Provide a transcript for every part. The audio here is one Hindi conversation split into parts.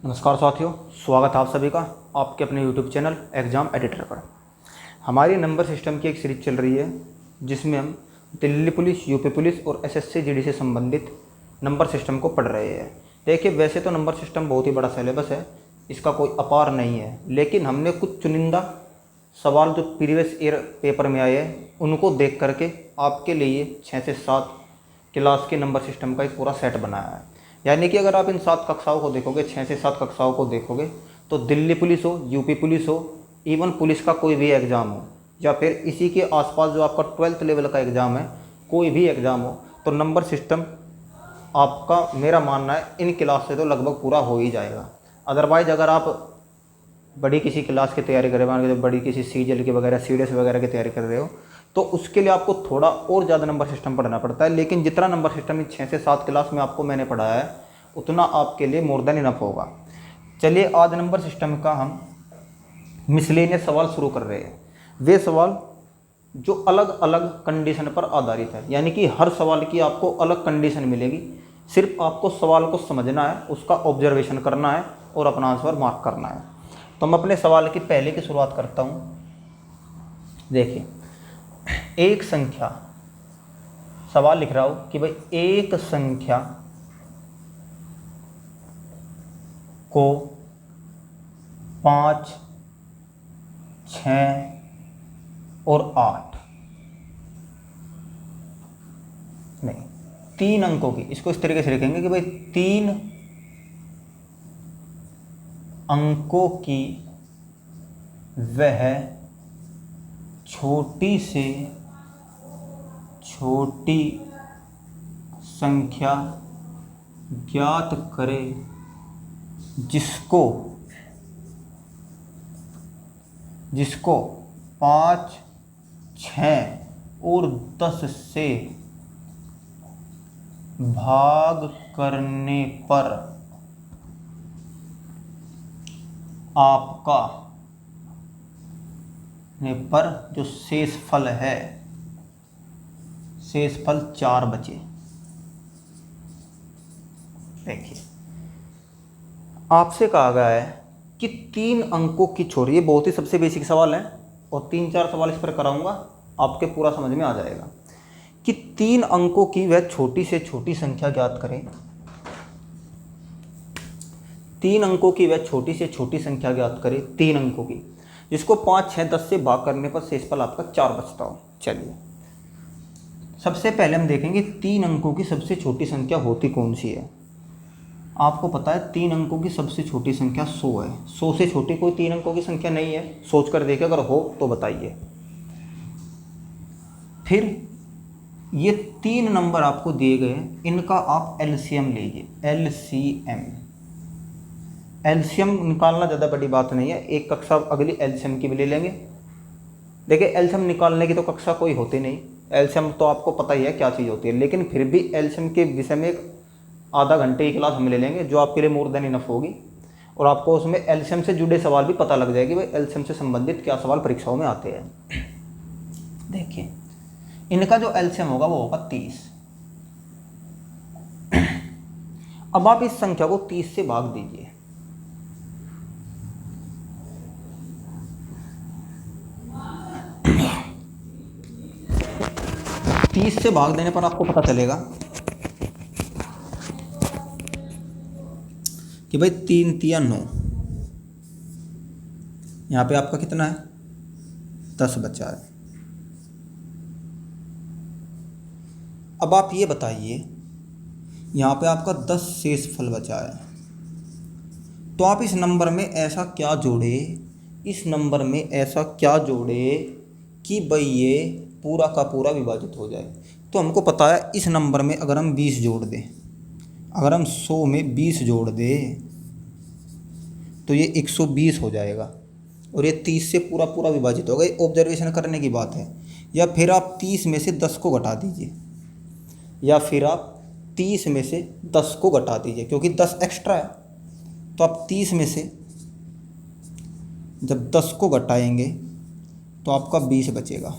नमस्कार साथियों, स्वागत है आप सभी का आपके अपने YouTube चैनल एग्ज़ाम एडिटर पर। हमारी नंबर सिस्टम की एक सीरीज चल रही है जिसमें हम दिल्ली पुलिस, यूपी पुलिस और एसएससी जीडी से संबंधित नंबर सिस्टम को पढ़ रहे हैं। देखिए, वैसे तो नंबर सिस्टम बहुत ही बड़ा सिलेबस है, इसका कोई अपार नहीं है, लेकिन हमने कुछ चुनिंदा सवाल जो प्रीवियस ईयर पेपर में आए हैं उनको देख करके आपके लिए 6 से 7 क्लास के नंबर सिस्टम का एक पूरा सेट बनाया है। यानी कि अगर आप इन 7 कक्षाओं को देखोगे, 6 से 7 कक्षाओं को देखोगे, तो दिल्ली पुलिस हो, यूपी पुलिस हो, इवन पुलिस का कोई भी एग्ज़ाम हो, या फिर इसी के आसपास जो आपका 12th लेवल का एग्ज़ाम है, कोई भी एग्ज़ाम हो, तो नंबर सिस्टम आपका, मेरा मानना है, इन क्लास से तो लगभग पूरा हो ही जाएगा। अदरवाइज़ अगर आप बड़ी किसी क्लास की तैयारी कर रहे हो, मान लीजिए बड़ी किसी सीजीएल की वगैरह, सीडीएस वगैरह की तैयारी कर रहे हो, तो उसके लिए आपको थोड़ा और ज़्यादा नंबर सिस्टम पढ़ना पड़ता है। लेकिन जितना नंबर सिस्टम 6 से 7 क्लास में आपको मैंने पढ़ाया है उतना आपके लिए मोर देन इनफ होगा। चलिए, आज नंबर सिस्टम का हम मिसलेनियस सवाल शुरू कर रहे हैं। वे सवाल जो अलग अलग कंडीशन पर आधारित है, यानी कि हर सवाल की आपको अलग कंडीशन मिलेगी। सिर्फ आपको सवाल को समझना है, उसका ऑब्जर्वेशन करना है और अपना आंसर मार्क करना है। तो हम अपने सवाल की पहले की शुरुआत करता हूँ। देखिए, एक संख्या, सवाल लिख रहा हूँ कि भाई एक संख्या को 5, 6 और 8 नहीं, 3 अंकों की, इसको इस तरीके से लिखेंगे कि भाई 3 अंकों की वह छोटी से छोटी संख्या ज्ञात करे जिसको 5, 6 और 10 से भाग करने पर आपका जो शेष फल है, शेष फल 4 बचे। देखिए, आपसे कहा गया है कि 3 अंकों की छोटी, ये बहुत ही सबसे बेसिक सवाल है और 3-4 सवाल इस पर कराऊंगा, आपके पूरा समझ में आ जाएगा कि 3 अंकों की वह छोटी से छोटी संख्या ज्ञात करें। 3 अंकों की वह छोटी से छोटी संख्या ज्ञात करें, 3 अंकों की, जिसको 5, 6, 10 से भाग करने पर शेषफल आपका 4 बचता हो। चलिए, सबसे पहले हम देखेंगे 3 अंकों की सबसे छोटी संख्या होती कौन सी है। आपको पता है 3 अंकों की सबसे छोटी संख्या 100 है। 100 से छोटी कोई 3 अंकों की संख्या नहीं है। सोच कर देखिए, अगर हो तो बताइए। फिर ये 3 नंबर आपको दिए गए हैं, इनका आप एलसीएम लीजिए। एलसीएम निकालना ज़्यादा बड़ी बात नहीं है, एक कक्षा अगली एलसीएम की भी ले लेंगे। देखिए, एलसीएम निकालने की तो कक्षा कोई होती नहीं, एलसीएम तो आपको पता ही है क्या चीज़ होती है, लेकिन फिर भी एलसीएम के विषय में एक आधा घंटे की क्लास हम ले लेंगे, जो आपके लिए मोर देन इनफ होगी, और आपको उसमें एलसीएम से जुड़े सवाल भी पता लग जाएगी, भाई एलसीएम से संबंधित क्या सवाल परीक्षाओं में आते हैं। देखिए, इनका जो एलसीएम होगा वो होगा 30। अब आप इस संख्या को 30 से भाग दीजिए। तीस से भाग देने पर आपको पता चलेगा कि भाई 3 तिया 9, यहाँ पे आपका कितना है, 10 बचा है। अब आप ये बताइए, यहाँ पे आपका 10 शेष फल बचा है, तो आप इस नंबर में ऐसा क्या जोड़े कि भाई ये पूरा का पूरा विभाजित हो जाए। तो हमको पता है इस नंबर में अगर हम 20 जोड़ दें, अगर हम 100 में 20 जोड़ दें तो ये 120 हो जाएगा, और ये 30 से पूरा पूरा विभाजित होगा। ये ऑब्जर्वेशन करने की बात है। या फिर आप 30 में से 10 को घटा दीजिए, क्योंकि 10 एक्स्ट्रा है, तो आप 30 में से जब 10 को घटाएंगे तो आपका 20 बचेगा,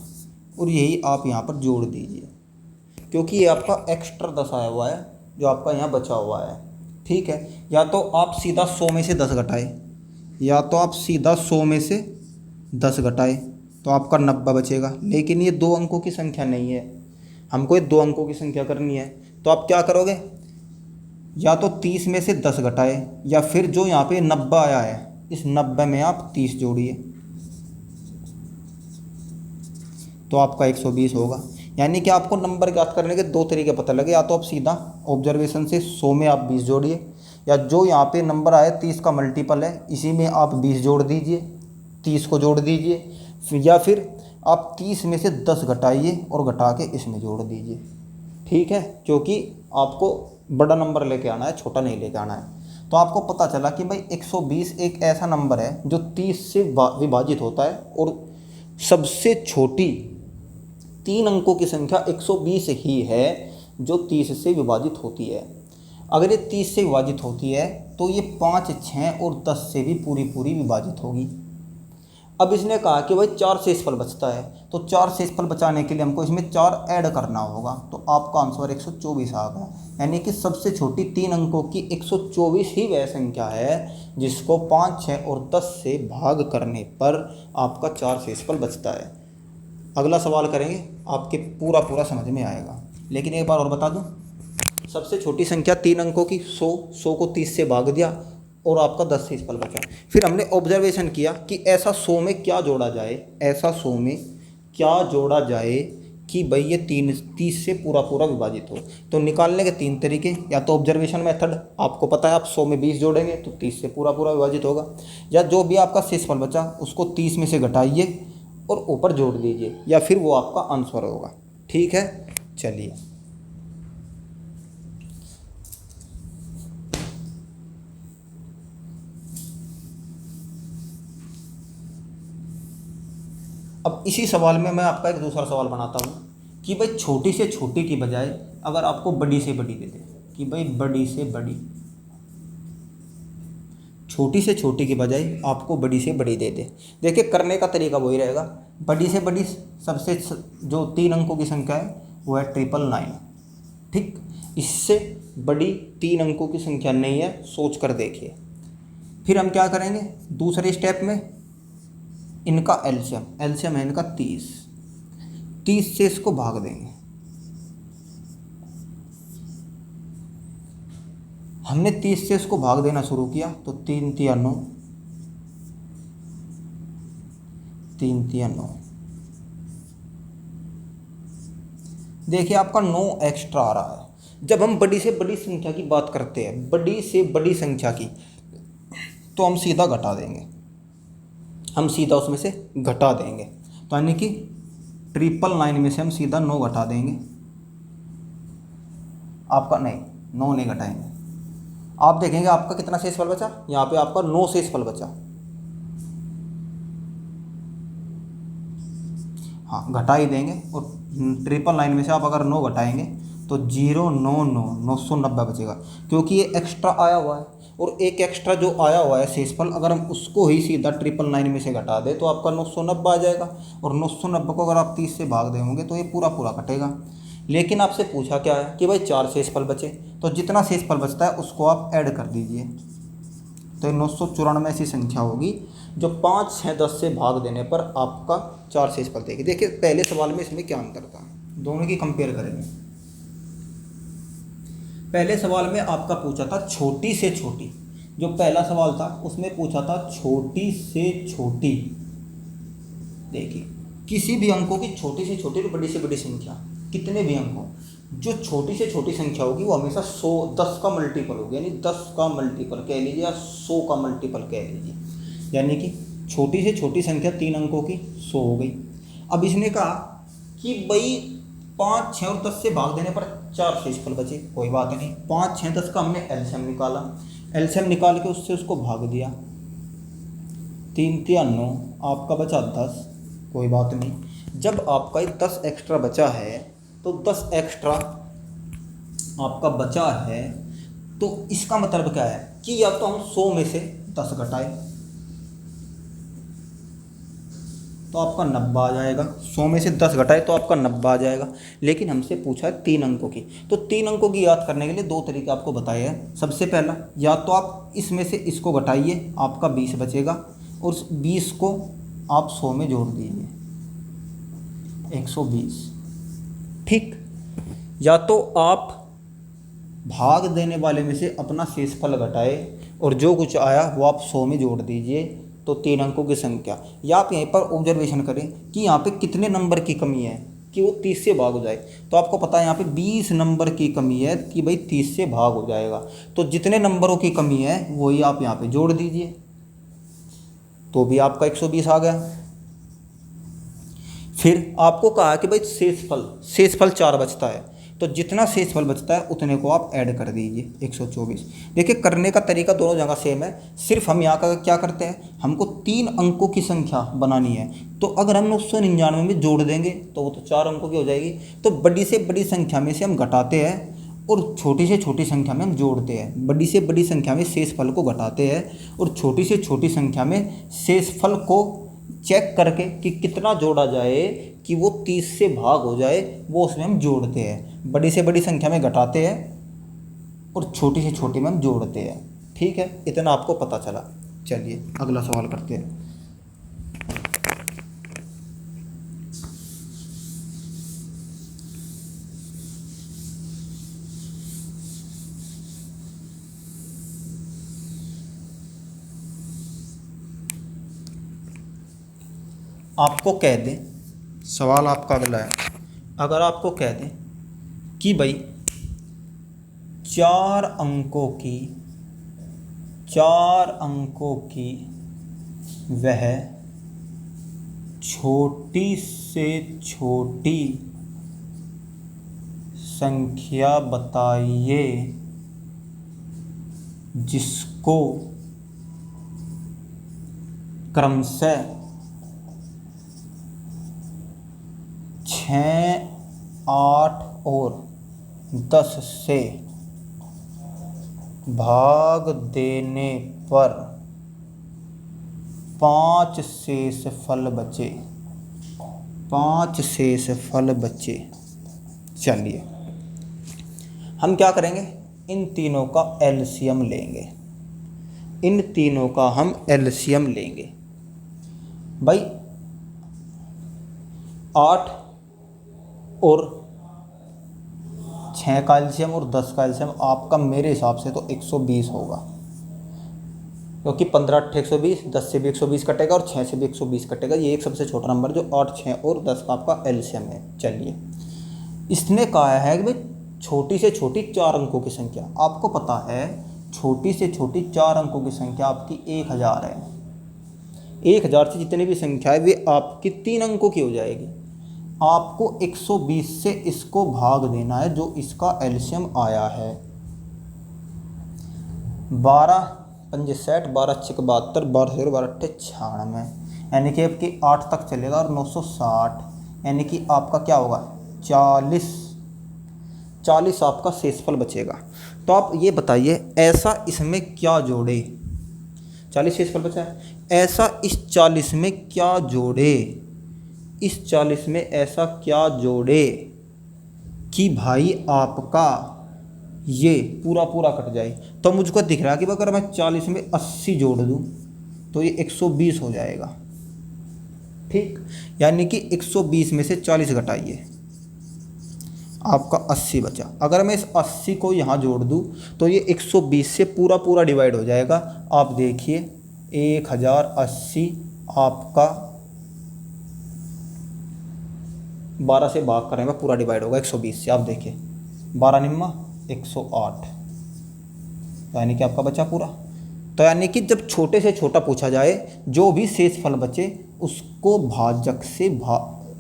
और यही आप यहाँ पर जोड़ दीजिए, क्योंकि ये आपका एक्स्ट्रा 10 आया हुआ है जो आपका यहाँ बचा हुआ है। ठीक है, या तो आप सीधा 100 में से 10 घटाए, या तो आप सीधा 100 में से 10 घटाए तो आपका 90 बचेगा। लेकिन ये 2 अंकों की संख्या नहीं है, हमको ये 2 अंकों की संख्या करनी है। तो आप क्या करोगे, या तो 30 में से 10 घटाए, या फिर जो यहाँ पे 90 आया है इस 90 में आप 30 जोड़िए तो आपका 120 होगा। यानी कि आपको नंबर ज्ञात करने के 2 तरीके पता लगे, या तो आप सीधा ऑब्जर्वेशन से 100 में आप 20 जोड़िए, या जो यहाँ पे नंबर आया 30 का मल्टीपल है इसी में आप 20 जोड़ दीजिए, 30 को जोड़ दीजिए, या फिर आप 30 में से 10 घटाइए और घटा के इसमें जोड़ दीजिए। ठीक है, क्योंकि आपको बड़ा नंबर लेके आना है, छोटा नहीं लेके आना है। तो आपको पता चला कि भाई 120 एक ऐसा नंबर है जो 30 से विभाजित होता है और सबसे छोटी 3 अंकों की संख्या 120 ही है जो 30 से विभाजित होती है। अगर ये 30 से विभाजित होती है तो ये 5, 6 और 10 से भी पूरी पूरी विभाजित होगी। अब इसने कहा कि भाई 4 शेषफल बचता है, तो 4 शेषफल बचाने के लिए हमको इसमें 4 ऐड करना होगा, तो आपका आंसर 124 आ गया। यानी कि सबसे छोटी 3 अंकों की 124 ही वह संख्या है जिसको 5, 6 और 10 से भाग करने पर आपका 4 शेषफल बचता है। अगला सवाल करेंगे, आपके पूरा पूरा समझ में आएगा। लेकिन एक बार और बता दूं, सबसे छोटी संख्या 3 अंकों की 100 को 30 से भाग दिया और आपका 10 शेषफल बचा। फिर हमने ऑब्जर्वेशन किया कि ऐसा 100 में क्या जोड़ा जाए, ऐसा 100 में क्या जोड़ा जाए कि भाई ये 30 से पूरा पूरा विभाजित हो। तो निकालने के 3 तरीके, या तो ऑब्जर्वेशन मेथड, आपको पता है आप 100 में 20 जोड़ेंगे तो 30 से पूरा पूरा विभाजित होगा, या जो भी आपका शेषफल बचा उसको 30 में से घटाइए और ऊपर जोड़ दीजिए, या फिर वो आपका आंसर होगा। ठीक है, चलिए अब इसी सवाल में मैं आपका एक दूसरा सवाल बनाता हूँ कि भाई छोटी से छोटी की बजाय अगर आपको बड़ी से बड़ी दे दे, कि भाई बड़ी से बड़ी, छोटी से छोटी की बजाय आपको बड़ी से बड़ी दे दे। देखिए करने का तरीका वही रहेगा, बड़ी से बड़ी सबसे जो 3 अंकों की संख्या है वो है 999। ठीक, इससे बड़ी 3 अंकों की संख्या नहीं है, सोच कर देखिए। फिर हम क्या करेंगे, दूसरे स्टेप में इनका एलसीएम है इनका 30 से इसको भाग देंगे। हमने 30 से इसको भाग देना शुरू किया तो 3 तिया 9, 3 तिया 9। देखिए आपका 9 एक्स्ट्रा आ रहा है। जब हम बड़ी से बड़ी संख्या की बात करते हैं, बड़ी से बड़ी संख्या की, तो हम सीधा घटा देंगे, हम सीधा उसमें से घटा देंगे। तो यानी कि 999 में से हम सीधा 9 घटा देंगे, आपका नहीं 9 नहीं घटाएंगे। आप देखेंगे आपका कितना शेषफल बचा, यहाँ पे आपका 9 शेषफल बचा। हाँ, घटा ही देंगे, और 999 में से आप अगर 9 घटाएंगे तो 990 बचेगा, क्योंकि ये एक्स्ट्रा आया हुआ है। और एक एक्स्ट्रा जो आया हुआ है शेषफल, अगर हम उसको ही सीधा 999 में से घटा दें तो आपका 990 आ जाएगा, और 990 को अगर आप 30 से भाग देंगे तो ये पूरा पूरा कटेगा। लेकिन आपसे पूछा क्या है कि भाई 4 शेषफल बचे, तो जितना शेषफल बचता है उसको आप ऐड कर दीजिए। तो 994 ऐसी संख्या होगी जो 5, 6, 10 से भाग देने पर आपका 4 शेषफल देगी। देखिए पहले सवाल में इसमें क्या अंतर था, दोनों की कंपेयर करेंगे। पहले सवाल में आपका पूछा था छोटी से छोटी, जो पहला सवाल था उसमें पूछा था छोटी से छोटी। देखिए किसी भी अंकों की छोटी से छोटी और बड़ी से बड़ी संख्या, कितने भी अंक हो, जो छोटी से छोटी संख्या होगी वो हमेशा 10 का मल्टीपल होगी, यानी 10 का मल्टीपल कह लीजिए या 100 का मल्टीपल कह लीजिए। यानी कि छोटी से छोटी संख्या 3 अंकों की 100 हो गई। अब इसने कहा कि भाई 5, 6 और 10 से भाग देने पर 4 शेषफल बचे, कोई बात नहीं। 5, 6, 10 का हमने एलसीएम निकाला, एलसीएम निकाल के उससे उसको भाग दिया, 3 तिया 9, आपका बचा 10, कोई बात नहीं। जब आपका 10 एक्स्ट्रा बचा है, तो 10 एक्स्ट्रा आपका बचा है, तो इसका मतलब क्या है कि या तो हम 100 में से 10 घटाए, तो आपका 90 आ जाएगा। 100 में से 10 घटाए तो आपका 90 आ जाएगा। लेकिन हमसे पूछा है 3 अंकों की, तो 3 अंकों की याद करने के लिए 2 तरीके आपको बताए हैं। सबसे पहला, या तो आप इसमें से इसको घटाइए, आपका 20 बचेगा, और उस 20 को आप 100 में जोड़ दीजिए, 120। ठीक। या तो आप भाग देने वाले में से अपना शेषफल घटाए और जो कुछ आया वो आप 100 में जोड़ दीजिए, तो 3 अंकों की संख्या। या आप यहीं पर ऑब्जर्वेशन करें कि यहाँ पे कितने नंबर की कमी है कि वो 30 से भाग हो जाए। तो आपको पता है यहाँ पे 20 नंबर की कमी है कि भाई 30 से भाग हो जाएगा। तो जितने नंबरों की कमी है वही आप यहाँ पे जोड़ दीजिए, तो भी आपका 120 आ गया। फिर आपको कहा कि भाई शेषफल 4 बचता है, तो जितना शेषफल बचता है उतने को आप ऐड कर दीजिए, 124। देखिए करने का तरीका दोनों जगह सेम है, सिर्फ हम यहाँ का क्या करते हैं, हमको 3 अंकों की संख्या बनानी है। तो अगर हम 999 में जोड़ देंगे तो वो तो 4 अंकों की हो जाएगी। तो बड़ी से बड़ी संख्या में से हम घटाते हैं और छोटी से छोटी संख्या में हम जोड़ते हैं। बड़ी से बड़ी संख्या में शेषफल को घटाते हैं और छोटी से छोटी संख्या में शेषफल को चेक करके कि कितना जोड़ा जाए कि वो 30 से भाग हो जाए, वो उसमें हम जोड़ते हैं। बड़ी से बड़ी संख्या में घटाते हैं और छोटी से छोटी में हम जोड़ते हैं। ठीक है, इतना आपको पता चला। चलिए अगला सवाल करते हैं। आपको कह दें, सवाल आपका अगला है, अगर आपको कह दें कि भाई 4 अंकों की वह छोटी से छोटी संख्या बताइए जिसको क्रमशः 6, 8 और 10 से भाग देने पर 5 शेषफल बचे। चलिए हम क्या करेंगे, इन तीनों का एलसीएम लेंगे। भाई 8 और 6 का एलसीएम और 10 का एलसीएम आपका मेरे हिसाब से तो 120 होगा, क्योंकि 15 8 120, 10 से भी 120 कटेगा और 6 से भी 120 कटेगा। ये एक सबसे छोटा नंबर जो 8, 6 और 10 का आपका एलसीएम है। चलिए, इसने कहा है कि भाई छोटी से छोटी 4 अंकों की संख्या। आपको पता है छोटी से छोटी 4 अंकों की संख्या आपकी 1000 है। 1000 से जितनी भी संख्या है वे आपकी 3 अंकों की हो जाएगी। आपको 120 से इसको भाग देना है जो इसका एलसीएम आया है। 12 पंजे 60, 12 6 72, 12 0 12 8 96, यानी कि आपकी 8 तक चलेगा और 960, यानी कि आपका क्या होगा 40 आपका शेषफल बचेगा। तो आप ये बताइए ऐसा इसमें क्या जोड़े, 40 शेषफल बचा है, ऐसा इस 40 में क्या जोड़े, इस 40 में ऐसा क्या जोड़े कि भाई आपका ये पूरा पूरा कट जाए। तो मुझको दिख रहा है कि अगर मैं 40 में 80 जोड़ दूं तो ये 120 हो जाएगा। ठीक, यानी कि 120 में से 40 घटाइए, आपका 80 बचा। अगर मैं इस 80 को यहाँ जोड़ दूँ तो ये 120 से पूरा पूरा डिवाइड हो जाएगा। आप देखिए 1080 आपका 12 से भाग करेंगे पूरा डिवाइड होगा 120 से। आप देखिए 12 निम्मा 108, यानी कि आपका बचा पूरा। तो यानी कि जब छोटे से छोटा पूछा जाए, जो भी शेषफल बचे उसको भाजक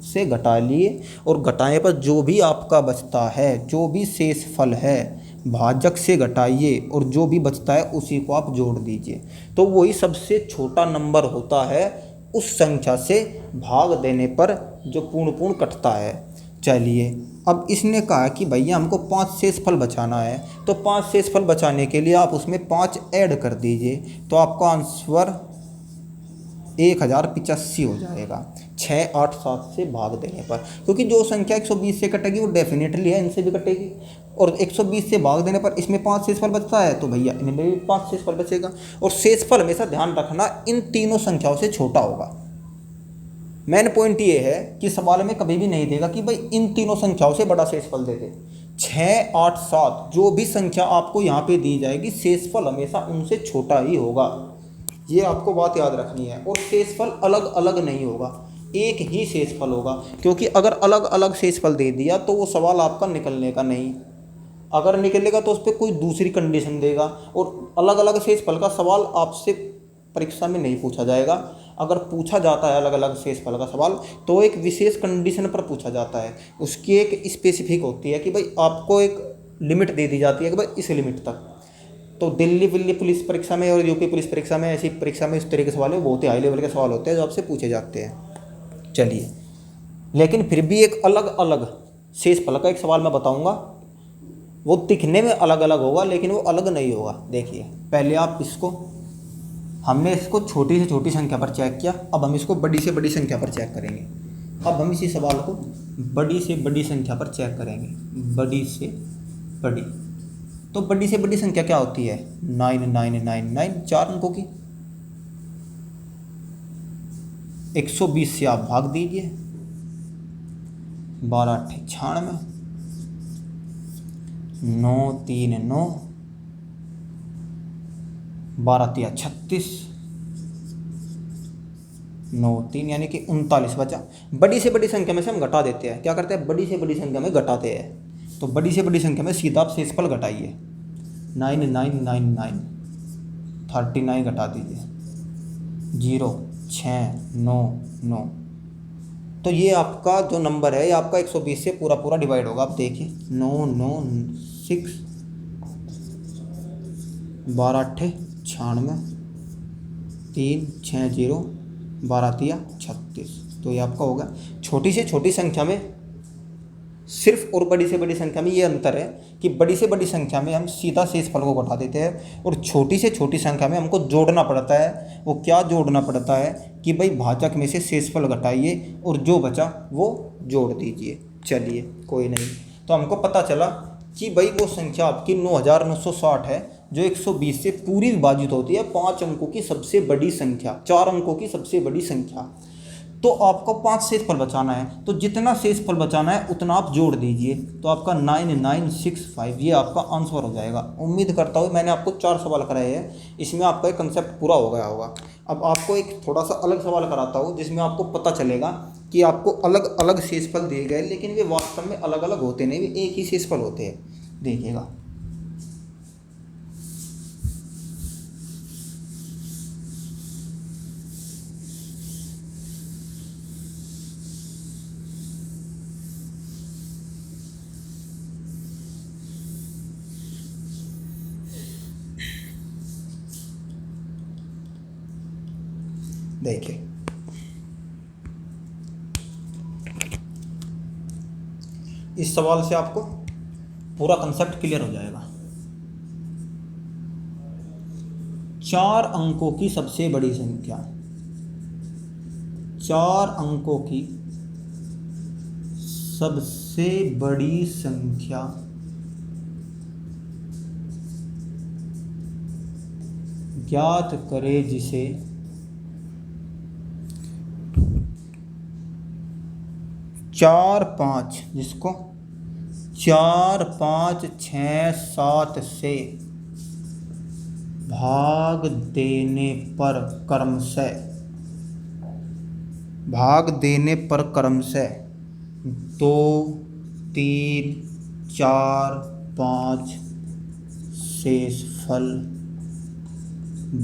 से घटा लिए और घटाने पर जो भी आपका बचता है, जो भी शेषफल है भाजक से घटाइए और जो भी बचता है उसी को आप जोड़ दीजिए। तो वही सबसे छोटा नंबर होता है उस संख्या से भाग देने पर जो पूर्ण कटता है। चलिए अब इसने कहा कि भैया हमको 5 शेषफल बचाना है, तो 5 शेषफल बचाने के लिए आप उसमें 5 ऐड कर दीजिए। तो आपका आंसर 1085 हो जाएगा 6, 8, 7 से भाग देने पर, क्योंकि जो संख्या 120 से कटेगी वो डेफिनेटली है इनसे भी कटेगी, और 120 से भाग देने पर इसमें 5 शेषफल बचता है तो भैया इनमें भी 5 शेषफल बचेगा। और शेषफल हमेशा ध्यान रखना इन तीनों संख्याओं से छोटा होगा। मेन पॉइंट ये है कि सवाल में कभी भी नहीं देगा कि भाई इन तीनों संख्याओं से बड़ा शेषफल दे दे। 6, 8, 7 जो भी संख्या आपको यहाँ पे दी जाएगी शेषफल हमेशा उनसे छोटा ही होगा, ये आपको बात याद रखनी है। और शेषफल अलग अलग नहीं होगा, एक ही शेषफल होगा, क्योंकि अगर अलग अलग शेषफल दे दिया तो वो सवाल आपका निकलने का नहीं, अगर निकलेगा तो उस पर कोई दूसरी कंडीशन देगा। और अलग अलग शेषफल का सवाल आपसे परीक्षा में नहीं पूछा जाएगा। अगर पूछा जाता है अलग अलग शेषफल का सवाल तो एक विशेष कंडीशन पर पूछा जाता है, उसकी एक स्पेसिफिक होती है कि भाई आपको एक लिमिट दे दी जाती है कि भाई इस लिमिट तक। तो दिल्ली पुलिस परीक्षा में और यूपी पुलिस परीक्षा में, ऐसी परीक्षा में इस तरह के सवाल बहुत ही हाई लेवल के सवाल होते हैं जो आपसे पूछे जाते हैं। चलिए, लेकिन फिर भी एक अलग अलग शेषफल का एक सवाल मैं बताऊंगा, वो दिखने में अलग अलग होगा लेकिन वो अलग नहीं होगा। देखिए, पहले आप इसको, हमने इसको छोटी से छोटी संख्या पर चेक किया, अब हम इसको बड़ी से बड़ी संख्या पर चेक करेंगे। अब हम इसी सवाल को बड़ी से बड़ी संख्या पर चेक करेंगे, बड़ी से बड़ी। तो बड़ी से बड़ी संख्या क्या होती है? 9999, 4 अंकों की। 120 से आप भाग दीजिए, 12 8 96, 9 3 9, 12 3 36, 9 3 यानी कि 39 बचा। बड़ी से बड़ी संख्या में से हम घटा देते हैं, क्या करते हैं? बड़ी से बड़ी संख्या में घटाते हैं। तो बड़ी से बड़ी संख्या में सीधा आप शेषफल घटाइए, 9999, 39 घटा दीजिए, 0 6 9 9। तो ये आपका जो नंबर है ये आपका 120 से पूरा पूरा डिवाइड होगा। आप देखिए, 9 9 6, 12 8 96, 3 6 0, 12 3 36। तो ये आपका होगा। छोटी से छोटी संख्या में सिर्फ और बड़ी से बड़ी संख्या में ये अंतर है कि बड़ी से बड़ी संख्या में हम सीधा शेषफल को घटा देते हैं और छोटी से छोटी संख्या में हमको जोड़ना पड़ता है। वो क्या जोड़ना पड़ता है कि भाई भाजक में से शेषफल घटाइए और जो बचा वो जोड़ दीजिए। चलिए, कोई नहीं। तो हमको पता चला कि भाई वो संख्या आपकी 9960 है जो 120 से पूरी विभाजित होती है। 5 अंकों की सबसे बड़ी संख्या, 4 अंकों की सबसे बड़ी संख्या। तो आपको 5 शेषफल बचाना है, तो जितना शेषफल बचाना है उतना आप जोड़ दीजिए। तो आपका 9965 ये आपका आंसर हो जाएगा। उम्मीद करता हूँ मैंने आपको 4 सवाल कराए हैं, इसमें आपका एक कंसेप्ट पूरा हो गया होगा। अब आपको एक थोड़ा सा अलग सवाल कराता हूँ जिसमें आपको पता चलेगा कि आपको अलग अलग शेषफल दिए गए, लेकिन वे वास्तव में अलग अलग होते नहीं, वे एक ही शेषफल होते हैं। देखिएगा, देखिए इस सवाल से आपको पूरा कंसेप्ट क्लियर हो जाएगा। 4 अंकों की सबसे बड़ी संख्या, 4 अंकों की सबसे बड़ी संख्या ज्ञात करे जिसे 4 5, जिसको 4 5 6 7 से भाग देने पर क्रमशः, भाग देने पर क्रमशः 2 3 4 5 शेषफल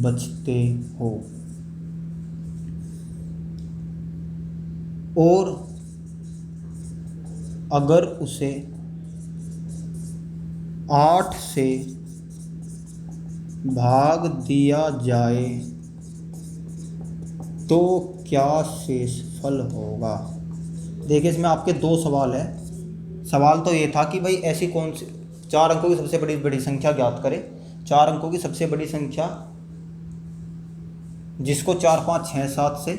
बचते हो, और अगर उसे 8 से भाग दिया जाए तो क्या शेषफल होगा। देखिए, इसमें आपके 2 सवाल है। सवाल तो ये था कि भाई ऐसी कौन सी 4 अंकों की सबसे बड़ी संख्या ज्ञात करें। 4 अंकों की सबसे बड़ी संख्या जिसको 4 5 6 7 से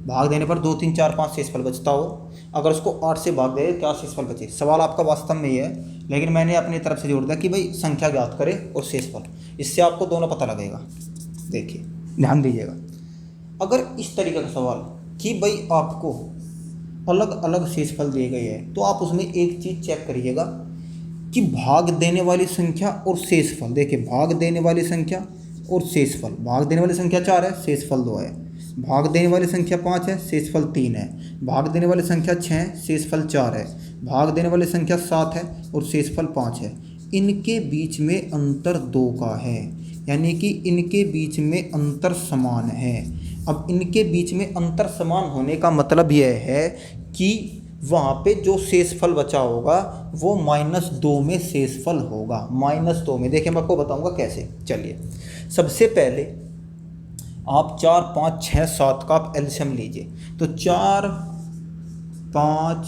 भाग देने पर 2 3 4 5 शेषफल बचता हो, अगर उसको 8 से भाग दे क्या शेषफल बचे। सवाल आपका वास्तव में ये है, लेकिन मैंने अपनी तरफ से जोड़ दिया कि भाई संख्या ज्ञात करे और शेषफल, इससे आपको दोनों पता लगेगा। देखिए ध्यान दीजिएगा, अगर इस तरीके का सवाल कि भाई आपको अलग अलग शेषफल दिए गए हैं, तो आप उसमें एक चीज़ चेक करिएगा कि भाग देने वाली संख्या और शेषफल। देखिए भाग देने वाली संख्या और शेषफल, भाग देने वाली संख्या 4 है, शेषफल 2 है। भाग देने वाली संख्या 5 है, शेषफल 3 है। भाग देने वाली संख्या 6 है, शेषफल 4 है। भाग देने वाली संख्या 7 है और शेषफल 5 है। इनके बीच में अंतर 2 का है, यानी कि इनके बीच में अंतर समान है। अब इनके बीच में अंतर समान होने का मतलब यह है कि वहाँ पे जो शेषफल बचा होगा वो -2 में शेषफल होगा, -2 में। देखिए मैं आपको बताऊंगा कैसे। चलिए सबसे पहले आप 4 5 6 7 का आप एलसीएम लीजिए। तो 4 5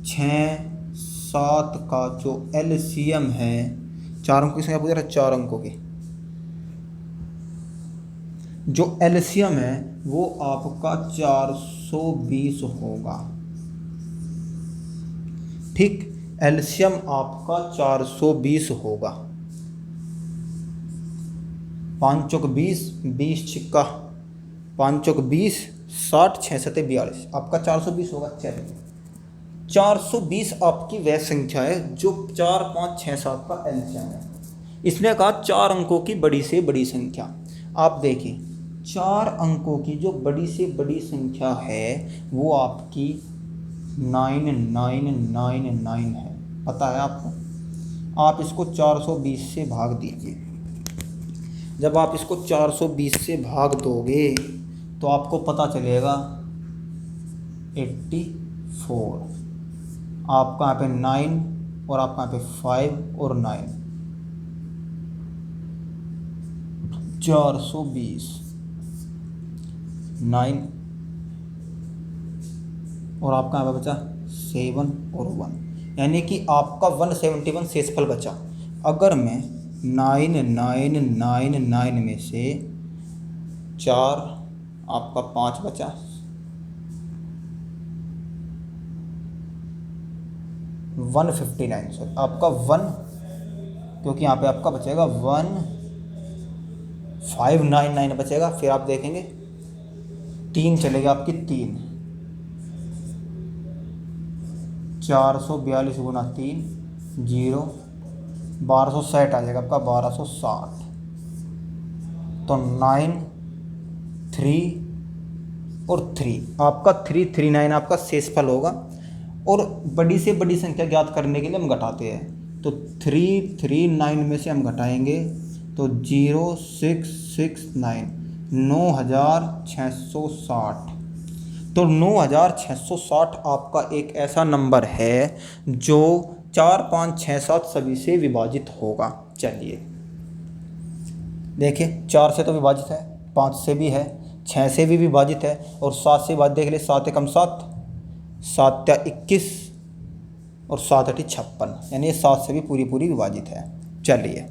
6 7 का जो एलसीएम है, 4 अंकों की संख्या पूछ रहा है, 4 अंकों की जो एलसीएम है वो आपका 420 होगा। ठीक, एलसीएम आपका 420 होगा। 5 चौक 20, 20 छिक्का 5 चौक 20, 60 6 सते 42, आपका 420 होगा। चलिए 420 आपकी वह संख्या है जो 4 5 6 7 का एलसीएम है। इसने कहा 4 अंकों की बड़ी से बड़ी संख्या। आप देखिए 4 अंकों की जो बड़ी से बड़ी संख्या है वो आपकी 9999 है। पता है आपको। आप इसको 420 से भाग दीजिए। जब आप इसको 420 से भाग दोगे तो आपको पता चलेगा 84। आपका यहाँ पे 9 और आपका यहाँ पे 5 और 9, 420 9 और आपका यहाँ पे बचा 7 और 1, यानी कि आपका 171 शेषफल बचा। अगर मैं 9999 में से 4 आपका 5 बचा, वन 59 सर आपका 1, क्योंकि यहाँ पे आपका बचेगा 1599 बचेगा। फिर आप देखेंगे 3 चलेगा आपकी 3, 442 गुना 3 0, 1260 आ जाएगा आपका 1260। तो 9 3 और 3 आपका 339 आपका शेषफल होगा। और बड़ी से बड़ी संख्या ज्ञात करने के लिए हम घटाते हैं, तो 339 में से हम घटाएंगे तो 0669, 9660। तो 9660 आपका एक ऐसा नंबर है जो 4 5 6 7 सभी से विभाजित होगा। चलिए देखिए 4 से तो विभाजित है, 5 से भी है, 6 से भी विभाजित है और 7 से विभाजित। देख ले 7 एकम 7, 7 या 21 और 7 8 56, यानी 7 से भी पूरी पूरी विभाजित है। चलिए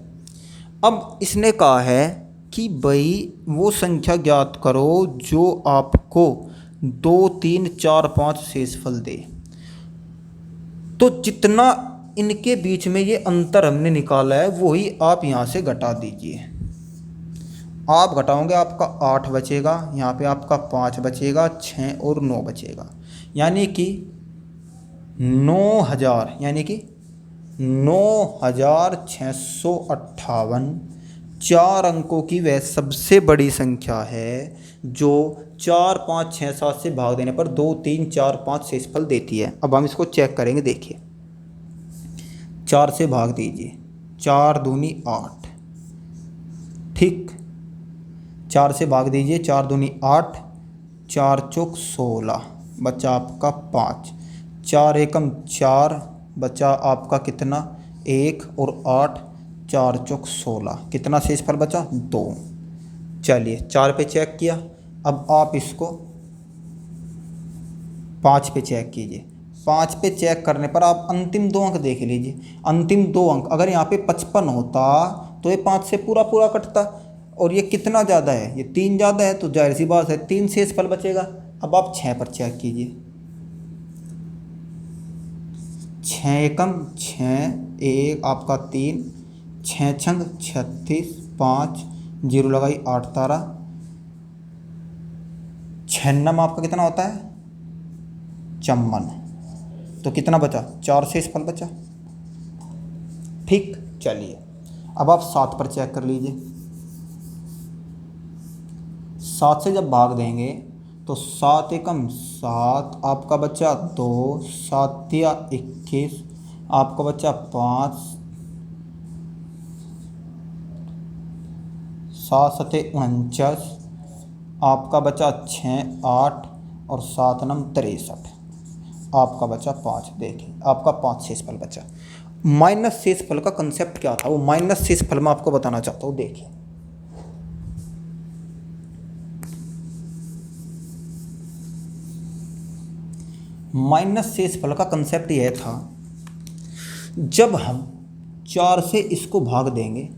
अब इसने कहा है कि भाई वो संख्या ज्ञात करो जो आपको 2 3 4 5 शेषफल दे। तो जितना इनके बीच में ये अंतर हमने निकाला है वही आप यहाँ से घटा दीजिए। आप घटाओगे आपका 8 बचेगा, यहाँ पे आपका 5 बचेगा, 6 और 9 बचेगा, यानी कि 9000, यानी कि 9658 4 अंकों की वह सबसे बड़ी संख्या है जो 4 5 6 7 से भाग देने पर 2 3 4 5 शेषफल देती है। अब हम इसको चेक करेंगे। देखिए 4 से भाग दीजिए, 4 दूनी 8, ठीक। 4 से भाग दीजिए, 4 दूनी 8, 4 चौक 16, बचा आपका 5, 4 एकम 4, बचा आपका कितना 1 और 8, 4 चौक 16, कितना शेषफल बचा 2। चलिए 4 पे चेक किया। अब आप इसको 5 पे चेक कीजिए। 5 पे चेक करने पर आप अंतिम 2 अंक देख लीजिए। अंतिम 2 अंक अगर यहाँ पे 55 होता तो ये 5 से पूरा पूरा कटता, और ये कितना ज़्यादा है, ये 3 ज़्यादा है, तो जाहिर सी बात है 3 शेषफल बचेगा। अब आप 6 पर चेक कीजिए, 6 एकम 6, एक आपका 3, 6 छंग 36, 5 जीरो लगाई 8 तारा, 6 नम आपका कितना होता है 54, तो कितना बचा 4 शेषफल बचा। ठीक, चलिए अब आप 7 पर चेक कर लीजिए। 7 से जब भाग देंगे तो 7 एकम 7 आपका बचा 2, 7 या 21 आपका बचा 5, 7 सते 49 आपका बचा 6, 8 और 7 नम 63 आपका बचा 5। देखिए आपका 5 शेषफल बचा। माइनस शेषफल का कंसेप्ट क्या था, वो माइनस शेषफल में आपको बताना चाहता हूँ। देखिए माइनस शेषफल का कंसेप्ट यह था, जब हम 4 से इसको भाग देंगे,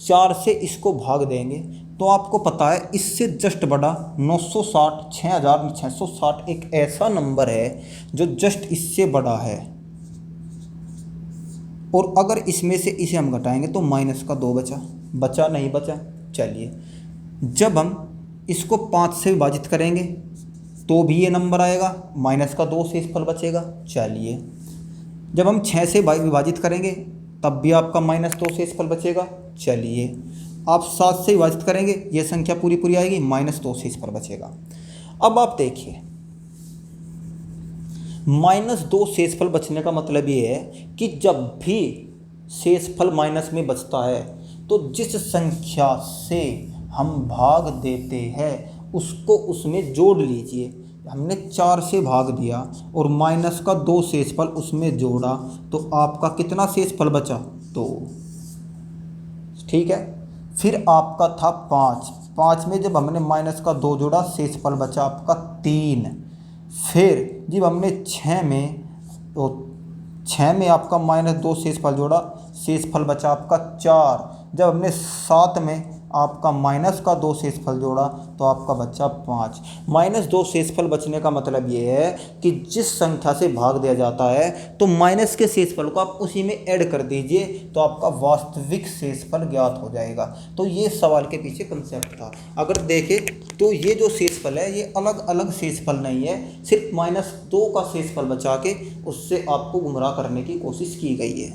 4 से इसको भाग देंगे तो आपको पता है इससे जस्ट बड़ा 960, 6660 एक ऐसा नंबर है जो जस्ट इससे बड़ा है। और अगर इसमें से इसे हम घटाएंगे तो माइनस का 2 बचा, बचा नहीं बचा। चलिए जब हम इसको 5 से विभाजित करेंगे तो भी ये नंबर आएगा, माइनस का 2 शेषफल बचेगा। चलिए जब हम 6 से विभाजित करेंगे तब भी आपका माइनस 2 शेषफल बचेगा। चलिए आप 7 से विभाजित करेंगे, ये संख्या पूरी पूरी आएगी, माइनस 2 शेषफल बचेगा। अब आप देखिए माइनस 2 शेषफल बचने का मतलब ये है कि जब भी शेषफल माइनस में बचता है तो जिस संख्या से हम भाग देते हैं उसको उसमें जोड़ लीजिए। हमने 4 से भाग दिया और माइनस का 2 शेषफल उसमें जोड़ा तो आपका कितना शेषफल बचा 2। ठीक है, फिर आपका था 5 में जब हमने माइनस का 2 जोड़ा शेषफल बचा आपका 3। फिर जब हमने 6 में तो 6 में आपका माइनस 2 शेषफल जोड़ा, शेषफल बचा आपका 4। जब हमने 7 में आपका माइनस का 2 शेषफल जोड़ा तो आपका बचा 5। माइनस 2 शेषफल बचने का मतलब ये है कि जिस संख्या से भाग दिया जाता है तो माइनस के शेषफल को आप उसी में ऐड कर दीजिए तो आपका वास्तविक शेषफल ज्ञात हो जाएगा। तो ये सवाल के पीछे कंसेप्ट था। अगर देखें तो ये जो शेषफल है ये अलग अलग शेषफल नहीं है, सिर्फ -2 का शेषफल बचा के उससे आपको गुमराह करने की कोशिश की गई है।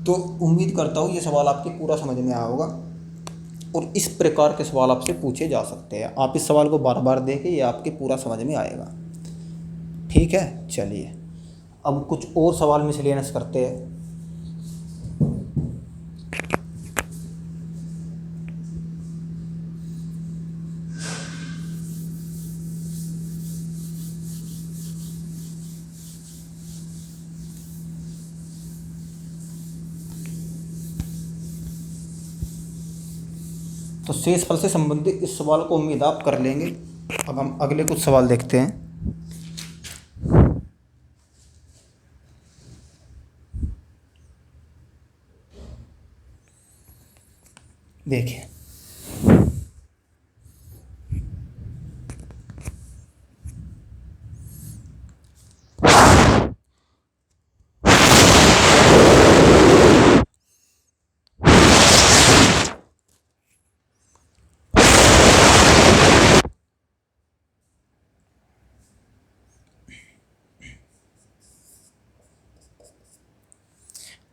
तो उम्मीद करता हूँ ये सवाल आपके पूरा समझ में आया होगा और इस प्रकार के सवाल आपसे पूछे जा सकते हैं। आप इस सवाल को बार बार देखें, ये आपके पूरा समझ में आएगा। ठीक है, चलिए अब कुछ और सवाल मिसलेनियस करते हैं। तो शेषफल से संबंधित इस सवाल को उम्मीद आप कर लेंगे। अब हम अगले कुछ सवाल देखते हैं। देखिए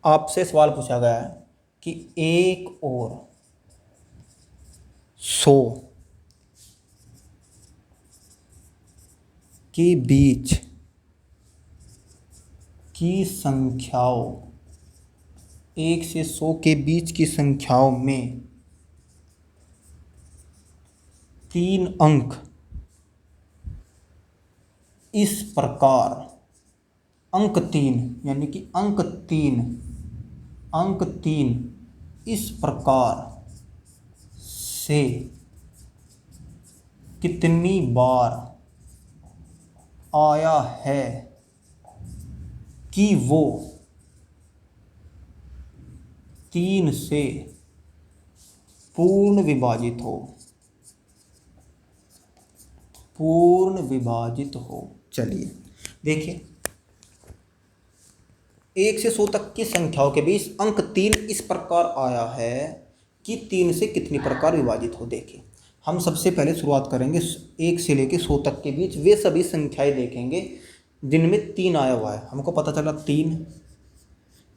आपसे सवाल पूछा गया है कि 1 और 100 के बीच की संख्याओं, 1 से 100 के बीच की संख्याओं में 3 अंक इस प्रकार, अंक 3 यानी कि अंक 3 इस प्रकार से कितनी बार आया है कि वो 3 से पूर्ण विभाजित हो, पूर्ण विभाजित हो। चलिए देखिए, 1 से 100 तक की संख्याओं के बीच अंक 3 इस प्रकार आया है कि 3 से कितनी प्रकार विभाजित हो। देखिए हम सबसे पहले शुरुआत करेंगे 1 से लेकर 100 तक के बीच वे सभी संख्याएं देखेंगे जिनमें 3 आया हुआ है। हमको पता चला 3,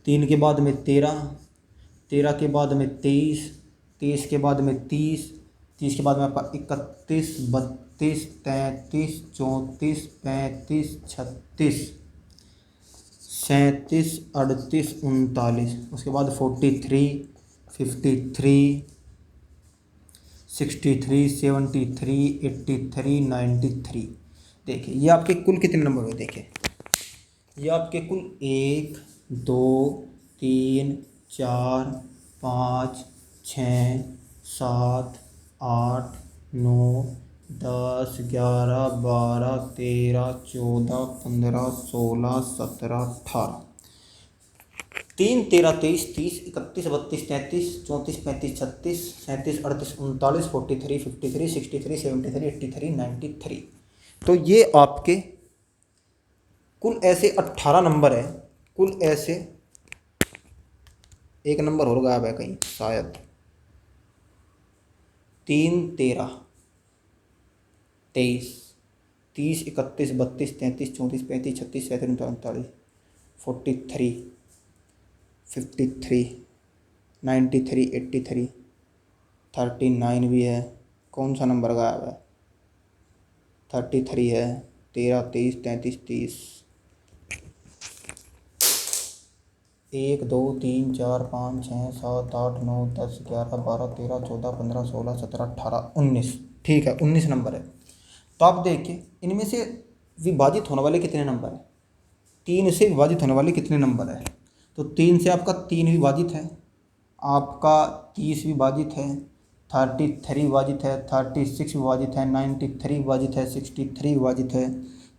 3 के बाद में 13, 13 के बाद में 23, 23 के बाद में 30, 30 के बाद में आपका 31, 32, 33, 34, 35, 36, 37, 38, 39, उसके बाद 43, 53, 63, 73, 83, 93। देखिए ये आपके कुल कितने नंबर हुए। देखिए ये आपके कुल 1, 2, 3, 4, 5, 6, 7, 8, 9, 10, 11, 12, 13, 14, 15, 16, 17, 18, 3, 13, 23, 30, 31, 32, 33, 34, 35, 36, 37, 38, 39, 43, 53, 63, 73, 83, 93। तो ये आपके कुल ऐसे 18 नंबर है। कुल ऐसे एक नंबर और गायब है कहीं शायद। 3, 13, 23, 30, 31, 32, 33, 34, 35, 36, 37, 39, 43, 53, 93, 83, 39 भी है। कौन सा नंबर गायब है? 33 है। 13, 23, 33, 30, 1, 2, 3, 4, 5, 6, 7, 8, 9, 10, 11, 12, 13, 14, 15, 16, 17, 18, 19। ठीक है 19 नंबर है। तो आप देखिए इनमें से विभाजित होने वाले कितने नंबर हैं। 3 से विभाजित होने वाले कितने नंबर है। तो 3 से आपका 3 विभाजित है, आपका 30 विभाजित है, 33 विभाजित है, 36 विभाजित है, 93 विभाजित है, 63 विभाजित है,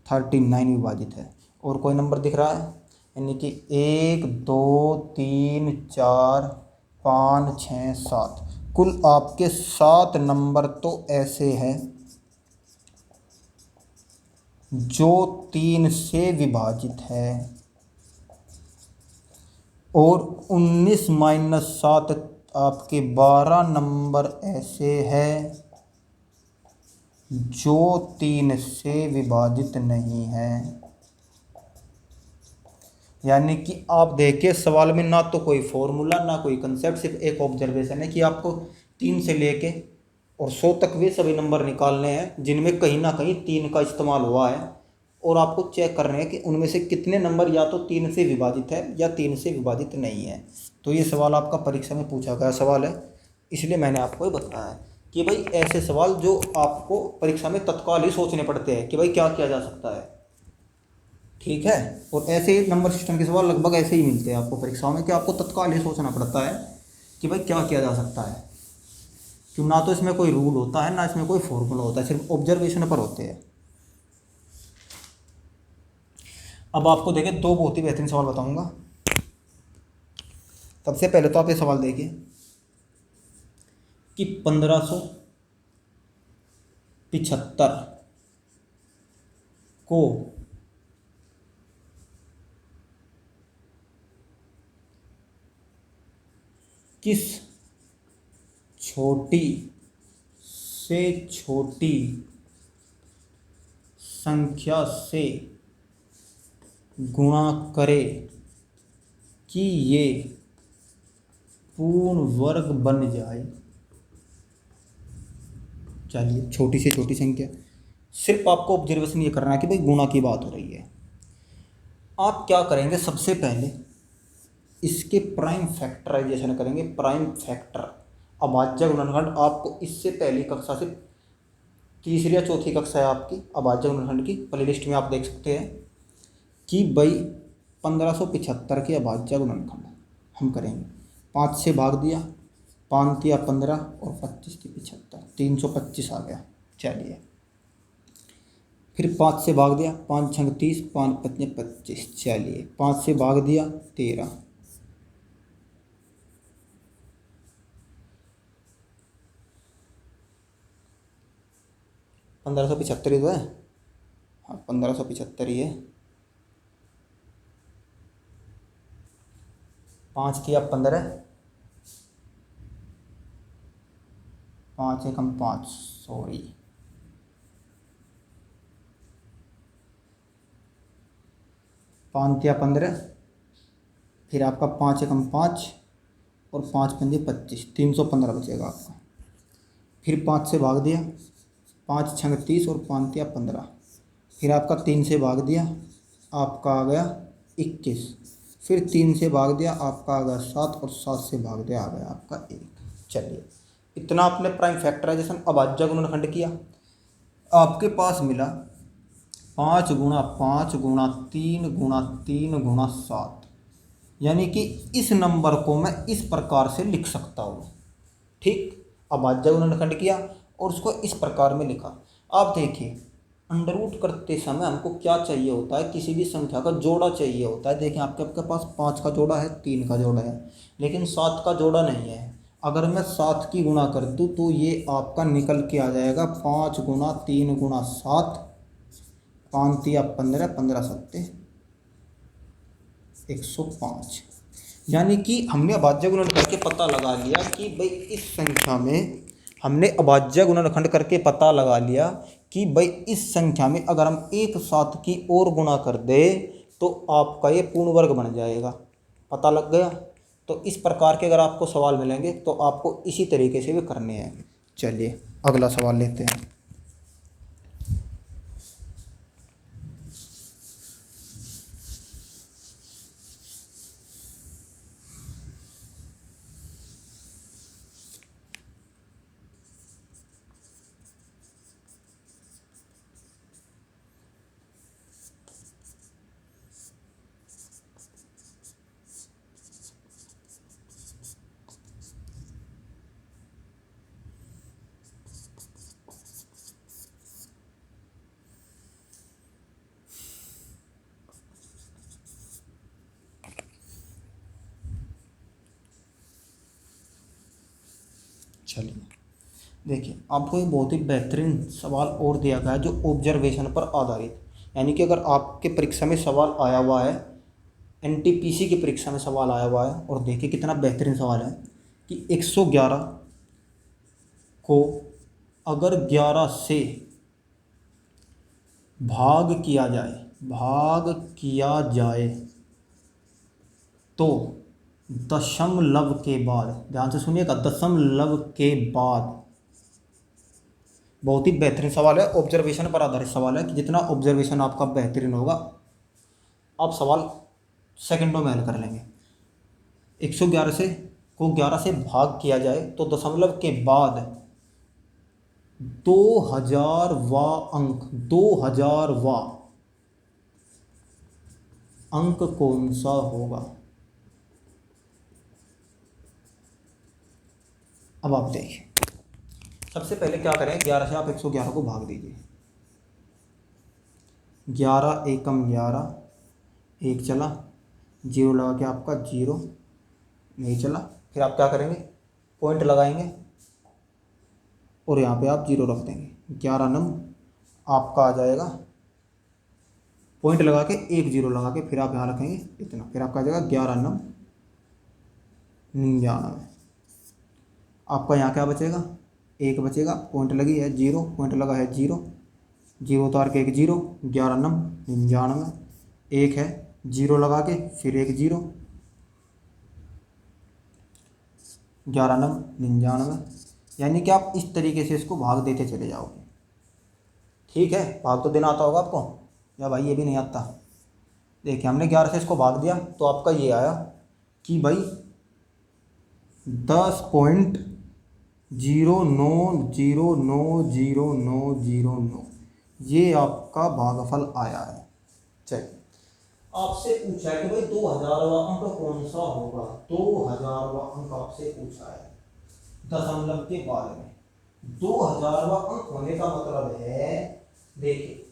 39 विभाजित है। और कोई नंबर दिख रहा है? यानी कि 1, 2, 3, 4, 5, 6, 7। कुल आपके 7 नंबर तो ऐसे हैं जो 3 से विभाजित है और 19 माइनस 7 आपके 12 नंबर ऐसे हैं जो 3 से विभाजित नहीं है। यानी कि आप देखिए सवाल में ना तो कोई फॉर्मूला ना कोई कंसेप्ट, सिर्फ एक ऑब्जर्वेशन है कि आपको 3 से लेके और 100 तक वे सभी नंबर निकालने हैं जिनमें कहीं ना कहीं 3 का इस्तेमाल हुआ है और आपको चेक करने हैं कि उनमें से कितने नंबर या तो 3 से विभाजित है या 3 से विभाजित नहीं है। तो ये सवाल आपका परीक्षा में पूछा गया सवाल है, इसलिए मैंने आपको ये बताया है कि भाई ऐसे सवाल जो आपको परीक्षा में तत्काल ही सोचने पड़ते हैं कि भाई क्या किया जा सकता है। ठीक है, और ऐसे नंबर सिस्टम के सवाल लगभग ऐसे ही मिलते हैं आपको परीक्षाओं में कि आपको तत्काल ही सोचना पड़ता है कि भाई क्या किया जा सकता है। क्यों, ना तो इसमें कोई रूल होता है ना इसमें कोई फॉर्मूला होता है, सिर्फ ऑब्जर्वेशन पर होते हैं। अब आपको देखिए 2 बहुत ही बेहतरीन सवाल बताऊंगा। सबसे पहले तो आप ये सवाल देखिए कि 1575 को किस छोटी से छोटी संख्या से गुणा करे कि ये पूर्ण वर्ग बन जाए। चलिए छोटी से छोटी संख्या, सिर्फ आपको ऑब्जर्वेशन ये करना है कि भाई गुणा की बात हो रही है। आप क्या करेंगे, सबसे पहले इसके प्राइम फैक्टराइजेशन करेंगे। प्राइम फैक्टर अभाज्य गुणनखंड आपको इससे पहली कक्षा से तीसरी या चौथी कक्षा है आपकी अभाज्य गुणनखंड की, प्लेलिस्ट में आप देख सकते हैं कि भाई 1575 के अभाज्य गुणनखंड हम करेंगे। 5 से भाग दिया, 5 दिया 15 और 25 की 75, 325 आ गया। चलिए फिर 5 से भाग दिया, 5 छंग 30, 5 पचने 25। चलिए 5 से भाग दिया 13, 1575 ही तो है। हाँ 1575 ही है। 5 किया 15, 5 एकम 5, सॉरी 5 किया 15, फिर आपका 5 एकम 5 और 5 पंजे 25, 315 बचेगा आपका। फिर 5 से भाग दिया, 5 छंग 30 और 5 दिया 15, फिर आपका 3 से भाग दिया, आपका आ गया 21, फिर 3 से भाग दिया, आपका आ गया 7 और 7 से भाग दिया, आ गया आपका 1। चलिए इतना आपने प्राइम फैक्टराइजेशन अभाज्य गुणनखंड किया। आपके पास मिला 5 गुणा 5 गुणा 3 गुणा 3 गुणा 7, यानी कि इस नंबर को मैं इस प्रकार से लिख सकता हूँ। ठीक, अभाज्य गुणनखंड किया और उसको इस प्रकार में लिखा। आप देखिए अंडर रूट करते समय हमको क्या चाहिए होता है, किसी भी संख्या का जोड़ा चाहिए होता है। देखिए आपके पास 5 का जोड़ा है, 3 का जोड़ा है, लेकिन 7 का जोड़ा नहीं है। अगर मैं 7 की गुणा कर दूँ तो ये आपका निकल के आ जाएगा 5 गुणा 3 गुणा 7, 5 तिया 15, 15 सत्ते 105। यानी कि हमने अभाज्य गुणनखंड करके पता लगा लिया कि भाई इस संख्या में, हमने अभाज्य गुणनखंड करके पता लगा लिया कि भाई इस संख्या में अगर हम एक 7 की और गुणा कर दे तो आपका ये पूर्ण वर्ग बन जाएगा। पता लग गया। तो इस प्रकार के अगर आपको सवाल मिलेंगे तो आपको इसी तरीके से भी करने हैं। चलिए अगला सवाल लेते हैं। चलिए देखिए आपको एक बहुत ही बेहतरीन सवाल और दिया गया है जो ऑब्जर्वेशन पर आधारित, यानी कि अगर आपके परीक्षा में सवाल आया हुआ है, एनटीपीसी की परीक्षा में सवाल आया हुआ है, और देखिए कितना बेहतरीन सवाल है कि 111 को अगर 11 से भाग किया जाए तो दशमलव के बाद, ध्यान से सुनिएगा, दशमलव के बाद, बहुत ही बेहतरीन सवाल है, ऑब्जर्वेशन पर आधारित सवाल है कि जितना ऑब्जर्वेशन आपका बेहतरीन होगा आप सवाल सेकंडों में हल कर लेंगे। 111 से को 11 से भाग किया जाए तो दशमलव के बाद 2000वां अंक, 2000वां अंक कौन सा होगा। अब आप देखिए, सबसे पहले क्या करें, 11 से आप 111 को भाग दीजिए। 11 एकम 11, 1 चला, 0 लगा के आपका 0 नहीं चला। फिर आप क्या करेंगे, पॉइंट लगाएंगे और यहाँ पे आप 0 रख देंगे। 11 नम आपका आ जाएगा, पॉइंट लगा के 1 0 लगा के फिर आप यहाँ रखेंगे इतना, फिर आपका आ जाएगा 11 नम 99। आपका यहाँ क्या बचेगा, 1 बचेगा, पॉइंट लगी है 0, पॉइंट लगा है 0, 0 उतार के 1 0, 11 नम 99, 1 है 0 लगा के फिर 1 0, 11 नम 99। यानी कि आप इस तरीके से इसको भाग देते चले जाओगे। ठीक है, भाग तो देना आता होगा आपको, या भाई ये भी नहीं आता। देखिए हमने 11 से इसको भाग दिया तो आपका ये आया कि भाई 10.09090909, ये आपका भागफल आया है। चलिए आपसे पूछा है कि भाई 2000वां अंक कौन सा होगा। 2000वां अंक आपसे पूछा है दशमलव के बाद में। 2000वां अंक होने का मतलब है, देखिए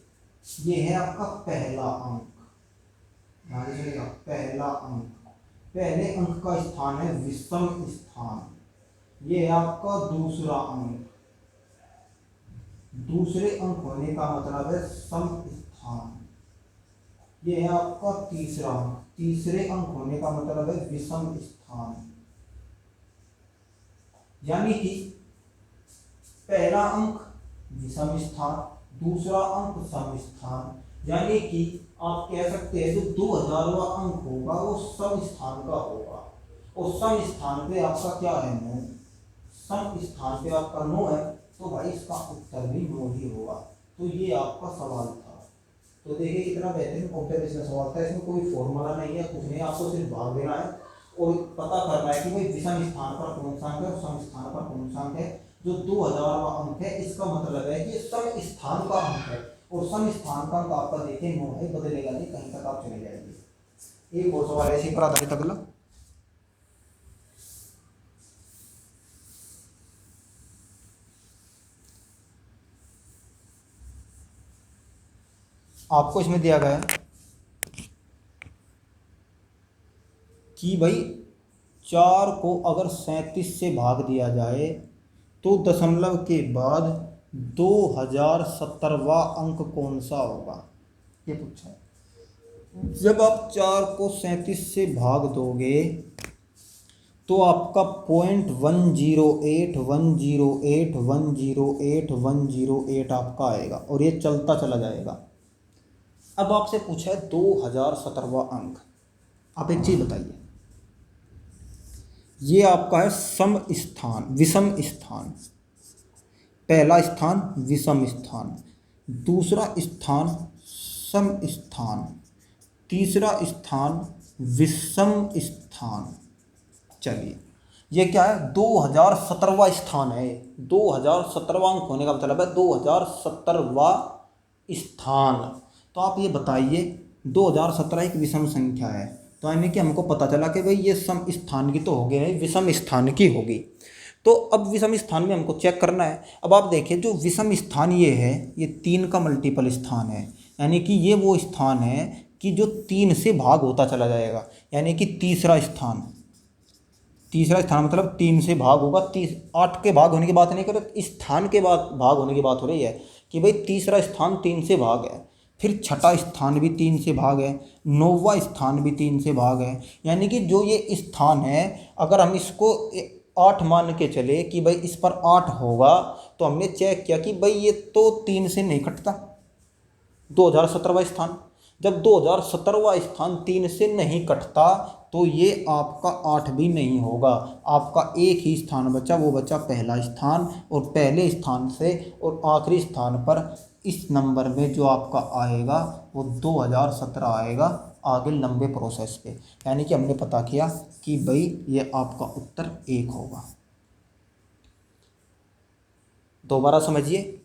ये है आपका पहला अंक, ध्यान दीजिएगा, पहला अंक, पहले अंक का स्थान है विषम स्थान। ये है आपका दूसरा अंक, दूसरे अंक होने का मतलब है सम स्थान। ये है आपका तीसरा अंक। तीसरे अंक होने का मतलब है विषम स्थान। यानी कि पहला अंक विषम स्थान, दूसरा अंक सम स्थान। यानी कि आप कह सकते हैं जो 2000वां अंक होगा वो सम स्थान का होगा। और सम स्थान पे आपका क्या है, 9। सम स्थान पे आपका 9 है, तो भाई इसका उत्तर भी 9 ही होगा। तो ये आपका सवाल था। तो देखिए कितना बेहतरीन कॉम्पिटिशन सवाल था। इसमें कोई फॉर्मूला नहीं है, कुछ नहीं, आपको सिर्फ भाग देना है और पता करना है कि भाई विषम स्थान पर कौन सा अंक है और सम स्थान पर कौन सा अंक है। जो 2000वां अंक है इसका मतलब है कि सम स्थान का अंक है, और सम स्थान का अंक आपका देखिए 9 है, बदलेगा नहीं, कहीं तक आप चले जाएंगे। एक और सवाल ऐसे पर आधारित अगला। आपको इसमें दिया गया है कि भाई 4 को अगर 37 से भाग दिया जाए तो दशमलव के बाद 2070वां अंक कौन सा होगा, ये पूछा है। जब आप 4 को 37 से भाग दोगे तो आपका 0.108 आपका आएगा और ये चलता चला जाएगा। अब आपसे पूछा है 2070वां अंक। आप एक चीज बताइए, ये आपका है सम स्थान, विषम स्थान। पहला स्थान विषम स्थान, दूसरा स्थान सम स्थान, तीसरा स्थान विषम स्थान। चलिए ये क्या है, 2070वां स्थान है। 2070वां अंक होने का मतलब है 2070वां स्थान। तो आप ये बताइए 2017 एक विषम संख्या है, तो यानी कि हमको पता चला कि भाई ये सम स्थान की तो होगी नहीं, विषम स्थान की होगी। तो अब विषम स्थान में हमको चेक करना है। अब आप देखिए जो विषम स्थान ये है, ये 3 का मल्टीपल स्थान है। यानी कि ये वो स्थान है कि जो 3 से भाग होता चला जाएगा। यानी कि तीसरा स्थान मतलब 3 से भाग होगा। 8 के भाग होने की बात नहीं कर रहे, स्थान के बाद भाग होने की बात हो रही है कि भाई तीसरा स्थान 3 से भाग है, फिर छठा स्थान भी 3 से भाग है, 9वां स्थान भी 3 से भाग है। यानी कि जो ये स्थान है, अगर हम इसको 8 मान के चले कि भाई इस पर 8 होगा, तो हमने चेक किया कि भाई ये तो 3 से नहीं कटता। 2017वां स्थान, जब 2017वां स्थान 3 से नहीं कटता तो ये आपका 8 भी नहीं होगा। आपका एक ही स्थान बचा, वो बचा पहला स्थान। और पहले स्थान से और आखिरी स्थान पर इस नंबर में जो आपका आएगा वो 2017 आएगा, आगे लंबे प्रोसेस पे। यानी कि हमने पता किया कि भाई ये आपका उत्तर 1 होगा। दोबारा समझिए,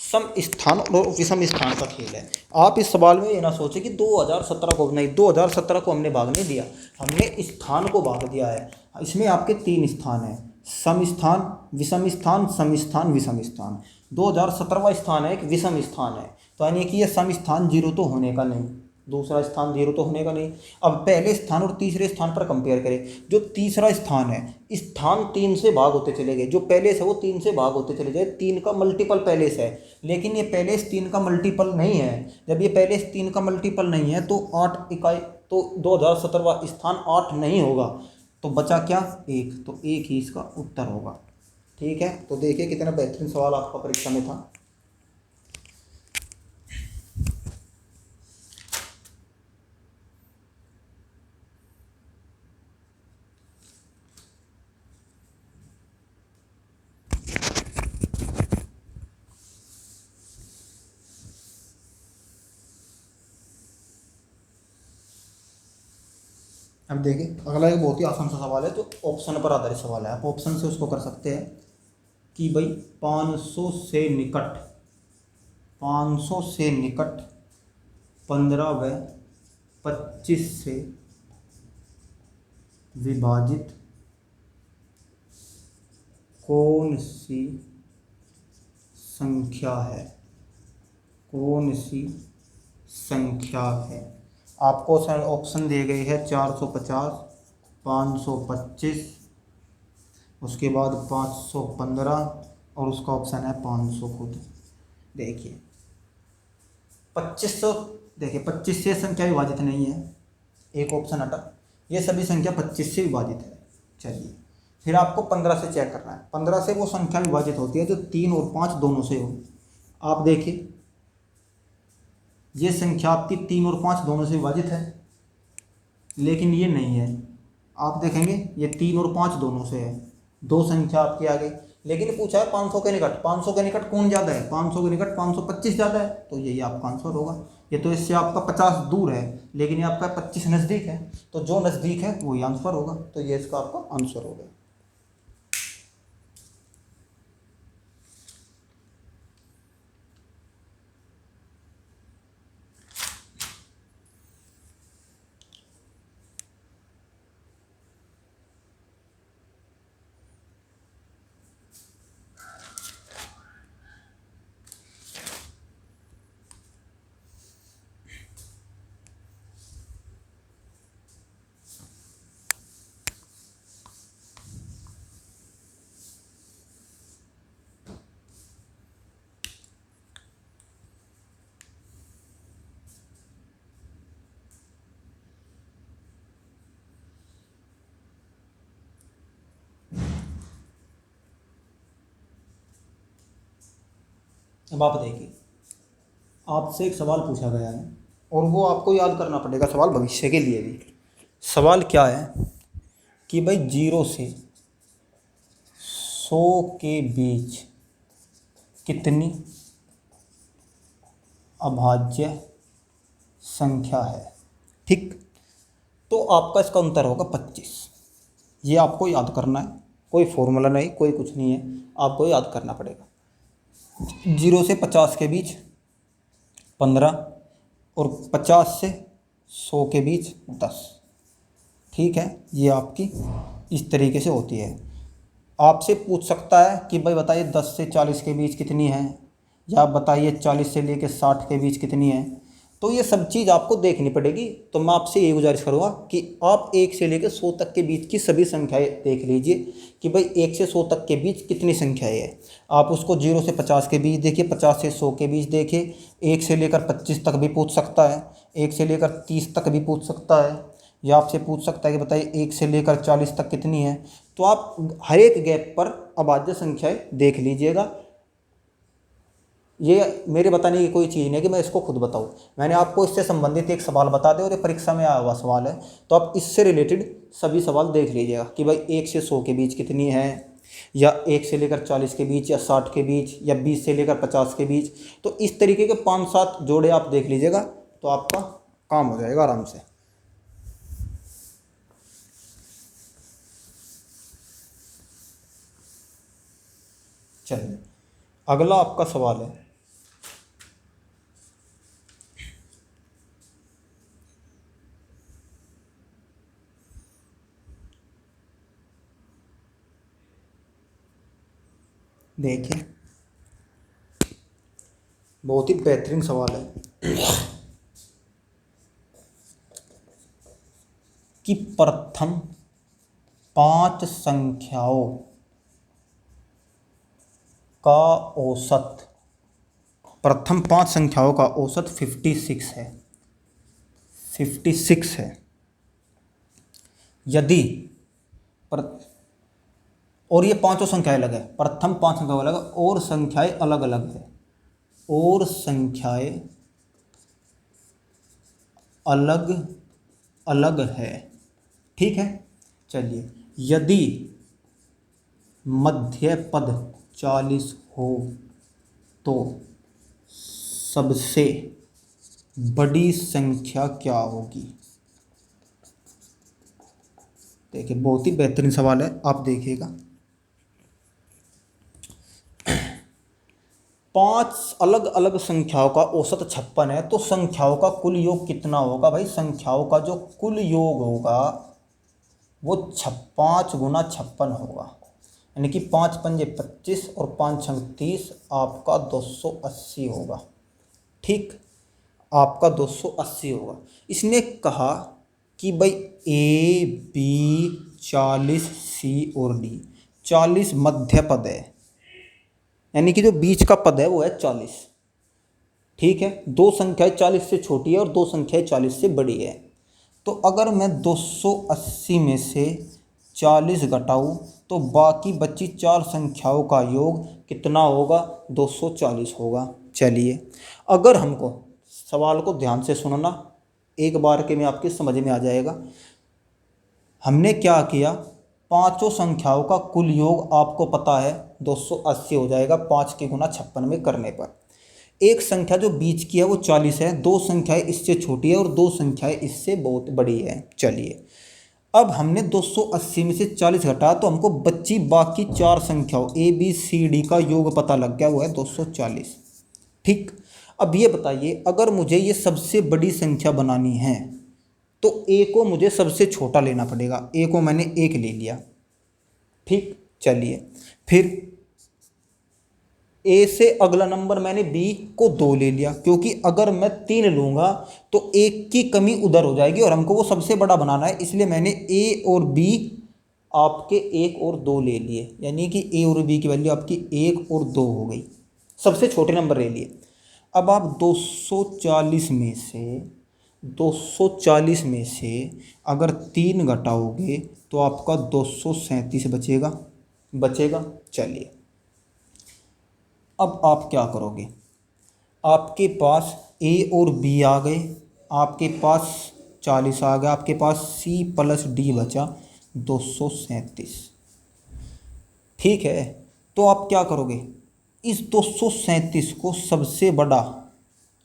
सम स्थान और विषम स्थान का खेल है। आप इस सवाल में ये ना सोचे कि 2017 को, नहीं, 2017 को हमने भाग नहीं दिया, हमने स्थान को भाग दिया है। इसमें आपके 3 स्थान हैं, सम स्थान, विषम स्थान, सम स्थान, विषम स्थान। 2017वां स्थान है एक विषम स्थान है, तो यानी कि ये सम स्थान 0 तो होने का नहीं, दूसरा स्थान 0 तो होने का नहीं। अब पहले स्थान और तीसरे स्थान पर कंपेयर करें। जो तीसरा स्थान है, स्थान 3 से भाग होते चले गए, जो पहले से वो 3 से भाग होते चले जाए, 3 का मल्टीपल पहले से है, लेकिन ये पहले से 3 का मल्टीपल नहीं है। जब ये पहले से 3 का मल्टीपल नहीं है तो 8 इकाई, तो 2017वां स्थान 8 नहीं होगा, तो बचा क्या, 1। तो 1 ही इसका उत्तर होगा। ठीक है, तो देखिए कितना बेहतरीन सवाल आपका परीक्षा में था। अब देखिए अगला एक बहुत ही आसान सा सवाल है, जो ऑप्शन पर आधारित सवाल है। आप ऑप्शन से उसको कर सकते हैं कि भाई 500 से निकट 15 व 25 से विभाजित कौन सी संख्या है, कौन सी संख्या है। आपको ऑप्शन दिए गए हैं 450, 525, उसके बाद 515 और उसका ऑप्शन है 500 खुद। देखिए 2500, देखिए 25 से संख्या विभाजित नहीं है, एक ऑप्शन हटा, ये सभी संख्या 25 से विभाजित है। चलिए फिर आपको 15 से चेक करना है। 15 से वो संख्या विभाजित होती है जो 3 और 5 दोनों से हो। आप देखिए ये संख्या आपकी 3 और 5 दोनों से विभाजित है, लेकिन ये नहीं है। आप देखेंगे ये 3 और 5 दोनों से है, दो संख्या आपकी आ गई। लेकिन पूछा है 500 के निकट, 500 के निकट कौन ज़्यादा है, 500 के निकट 525 ज़्यादा है, तो यही आपका आंसर होगा। ये तो इससे आपका 50 दूर है, लेकिन ये आपका 25 नज़दीक है, तो जो नज़दीक है वही आंसर होगा, तो ये इसका आपका आंसर होगा। अब आप देखिए, आपसे एक सवाल पूछा गया है और वो आपको याद करना पड़ेगा, सवाल भविष्य के लिए भी। सवाल क्या है कि भाई 0 से 100 के बीच कितनी अभाज्य संख्या है, ठीक। तो आपका इसका उत्तर होगा 25। ये आपको याद करना है, कोई फॉर्मूला नहीं, कोई कुछ नहीं है, आपको याद करना पड़ेगा। 0 से 50 के बीच 15 और 50 से 100 के बीच 10, ठीक है। ये आपकी इस तरीके से होती है। आपसे पूछ सकता है कि भाई बताइए 10 से 40 के बीच कितनी है, या आप बताइए 40 से लेकर 60 के बीच कितनी है। तो ये सब चीज़ आपको देखनी पड़ेगी। तो मैं आपसे ये गुजारिश करूँगा कि आप 1 से लेकर 100 तक के बीच की सभी संख्याएं देख लीजिए कि भाई 1 से 100 तक के बीच कितनी संख्याएं है। आप उसको 0 से 50 के बीच देखिए, 50 से 100 के बीच देखिए, 1 से लेकर 25 तक भी पूछ सकता है, 1 से लेकर 30 तक भी पूछ सकता है, या आपसे पूछ सकता है कि बताइए 1 से लेकर 40 तक कितनी है। तो आप हर एक गैप पर अभाज्य संख्याएं देख लीजिएगा। ये मेरे बताने की कोई चीज़ नहीं है कि मैं इसको खुद बताऊँ, मैंने आपको इससे संबंधित एक सवाल बता दिया और ये परीक्षा में आया हुआ सवाल है, तो आप इससे रिलेटेड सभी सवाल देख लीजिएगा कि भाई 1 से 100 के बीच कितनी है, या 1 से लेकर 40 के बीच, या 60 के बीच, या 20 से लेकर 50 के बीच। तो इस तरीके के 5-7 जोड़े आप देख लीजिएगा, तो आपका काम हो जाएगा आराम से। चलिए अगला आपका सवाल है, देखिए बहुत ही बेहतरीन सवाल है कि प्रथम 5 संख्याओं का औसत, प्रथम 5 संख्याओं का औसत 56 है, 56 है। यदि और ये पांचों संख्याएं अलग है, प्रथम 5 संख्याएं अलग है और संख्याएं अलग अलग है, और संख्याएं अलग अलग है, ठीक है। चलिए यदि मध्य पद 40 हो तो सबसे बड़ी संख्या क्या होगी। देखिए बहुत ही बेहतरीन सवाल है, आप देखिएगा। 5 अलग अलग संख्याओं का औसत 56 है, तो संख्याओं का कुल योग कितना होगा भाई। संख्याओं का जो कुल योग होगा वो 5 गुना 56 होगा, यानी कि 5 पंजे 25 और 5 छंग 30, आपका 280 होगा, ठीक। आपका 280 होगा। इसने कहा कि भाई ए बी 40 सी और डी, 40 मध्य पद है, यानी कि जो बीच का पद है वो है 40, ठीक है, दो संख्याएं 40 से छोटी है और दो संख्याएं 40 से बड़ी है। तो अगर मैं 280 में से 40 घटाऊँ तो बाकी बची चार संख्याओं का योग कितना होगा? 240 होगा। चलिए, अगर हमको सवाल को ध्यान से सुनना, एक बार के में आपकी समझ में आ जाएगा। हमने क्या किया, पांचों संख्याओं का कुल योग आपको पता है 280 हो जाएगा 5 के गुना 56 में करने पर। एक संख्या जो बीच की है वो 40 है, दो संख्याएं इससे छोटी है और दो संख्याएं इससे बहुत बड़ी है। चलिए, अब हमने 280 में से 40 घटाया तो हमको बची बाकी चार संख्याओं ए बी सी डी का योग पता लग गया, वो है 240। ठीक, अब ये बताइए, अगर मुझे ये सबसे बड़ी संख्या बनानी है तो ए को मुझे सबसे छोटा लेना पड़ेगा। ए को मैंने 1 ले लिया। ठीक, चलिए, फिर ए से अगला नंबर मैंने बी को 2 ले लिया, क्योंकि अगर मैं 3 लूँगा तो 1 की कमी उधर हो जाएगी और हमको वो सबसे बड़ा बनाना है, इसलिए मैंने ए और बी आपके 1 और 2 ले लिए, यानी कि ए और बी की वैल्यू आपकी 1 और 2 हो गई। सबसे छोटे नंबर ले लिए। अब आप 240 में से अगर 3 घटाओगे तो आपका 237 बचेगा। चलिए, अब आप क्या करोगे, आपके पास ए और बी आ गए, आपके पास 40 आ गया, आपके पास सी प्लस डी बचा 237। ठीक है, तो आप क्या करोगे, इस 237 को सबसे बड़ा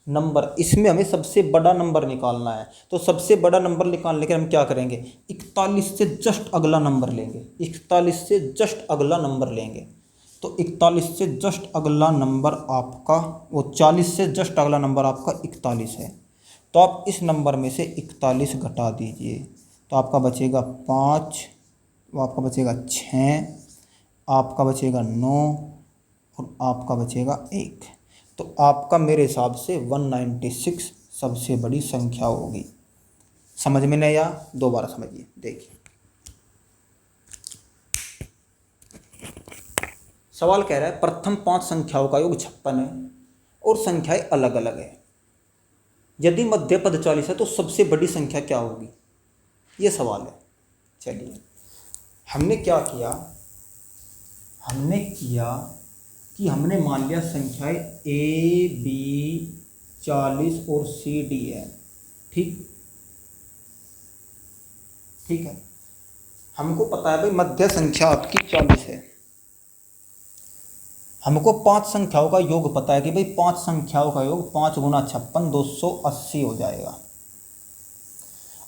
नंबर, इसमें हमें सबसे बड़ा नंबर निकालना है, तो सबसे बड़ा नंबर निकालने के हम क्या करेंगे, 41 से जस्ट अगला नंबर लेंगे। 41 से जस्ट अगला नंबर लेंगे, तो 41 से जस्ट अगला नंबर आपका, वो 40 से जस्ट अगला नंबर आपका 41 है। तो आप इस नंबर में से 41 घटा दीजिए, तो आपका बचेगा 5, वो आपका बचेगा 6, आपका बचेगा 9 और आपका बचेगा 1। तो आपका मेरे हिसाब से 196 सबसे बड़ी संख्या होगी। समझ में नहीं आया? दोबारा समझिए, देखिए। सवाल कह रहा है प्रथम 5 संख्याओं का योग 56 है और संख्याएं अलग अलग है। यदि मध्य पद 40 है तो सबसे बड़ी संख्या क्या होगी, ये सवाल है। चलिए, हमने क्या किया, हमने मान लिया संख्याएं ए बी 40 और सी डी है। ठीक है, हमको पता है भाई मध्य संख्या आपकी 40 है। हमको 5 संख्याओं का योग पता है कि भाई 5 संख्याओं का योग 5 गुना 56 280 हो जाएगा।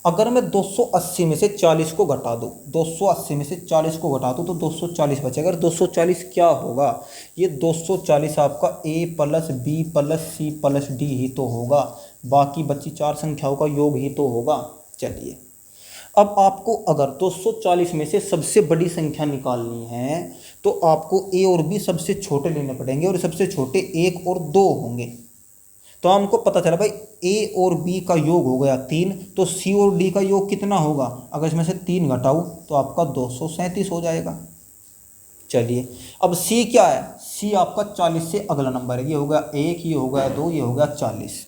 अगर मैं 280 में से 40 को घटा दूँ, 280 में से 40 को घटा दूँ तो 240 बचेगा। अगर 240 क्या होगा, ये 240 आपका A plus B plus C plus D ही तो होगा, बाकी बची 4 संख्याओं का योग ही तो होगा। चलिए, अब आपको अगर 240 में से सबसे बड़ी संख्या निकालनी है तो आपको ए और बी सबसे छोटे लेने पड़ेंगे और सबसे छोटे 1 और 2 होंगे। तो हमको पता चला भाई ए और बी का योग हो गया 3, तो सी और डी का योग कितना होगा, अगर इसमें से 3 घटाऊँ तो आपका 237 हो जाएगा। चलिए, अब सी क्या है, सी आपका 40 से अगला नंबर है, ये हो गया 1, ये हो गया 2, ये हो गया 40।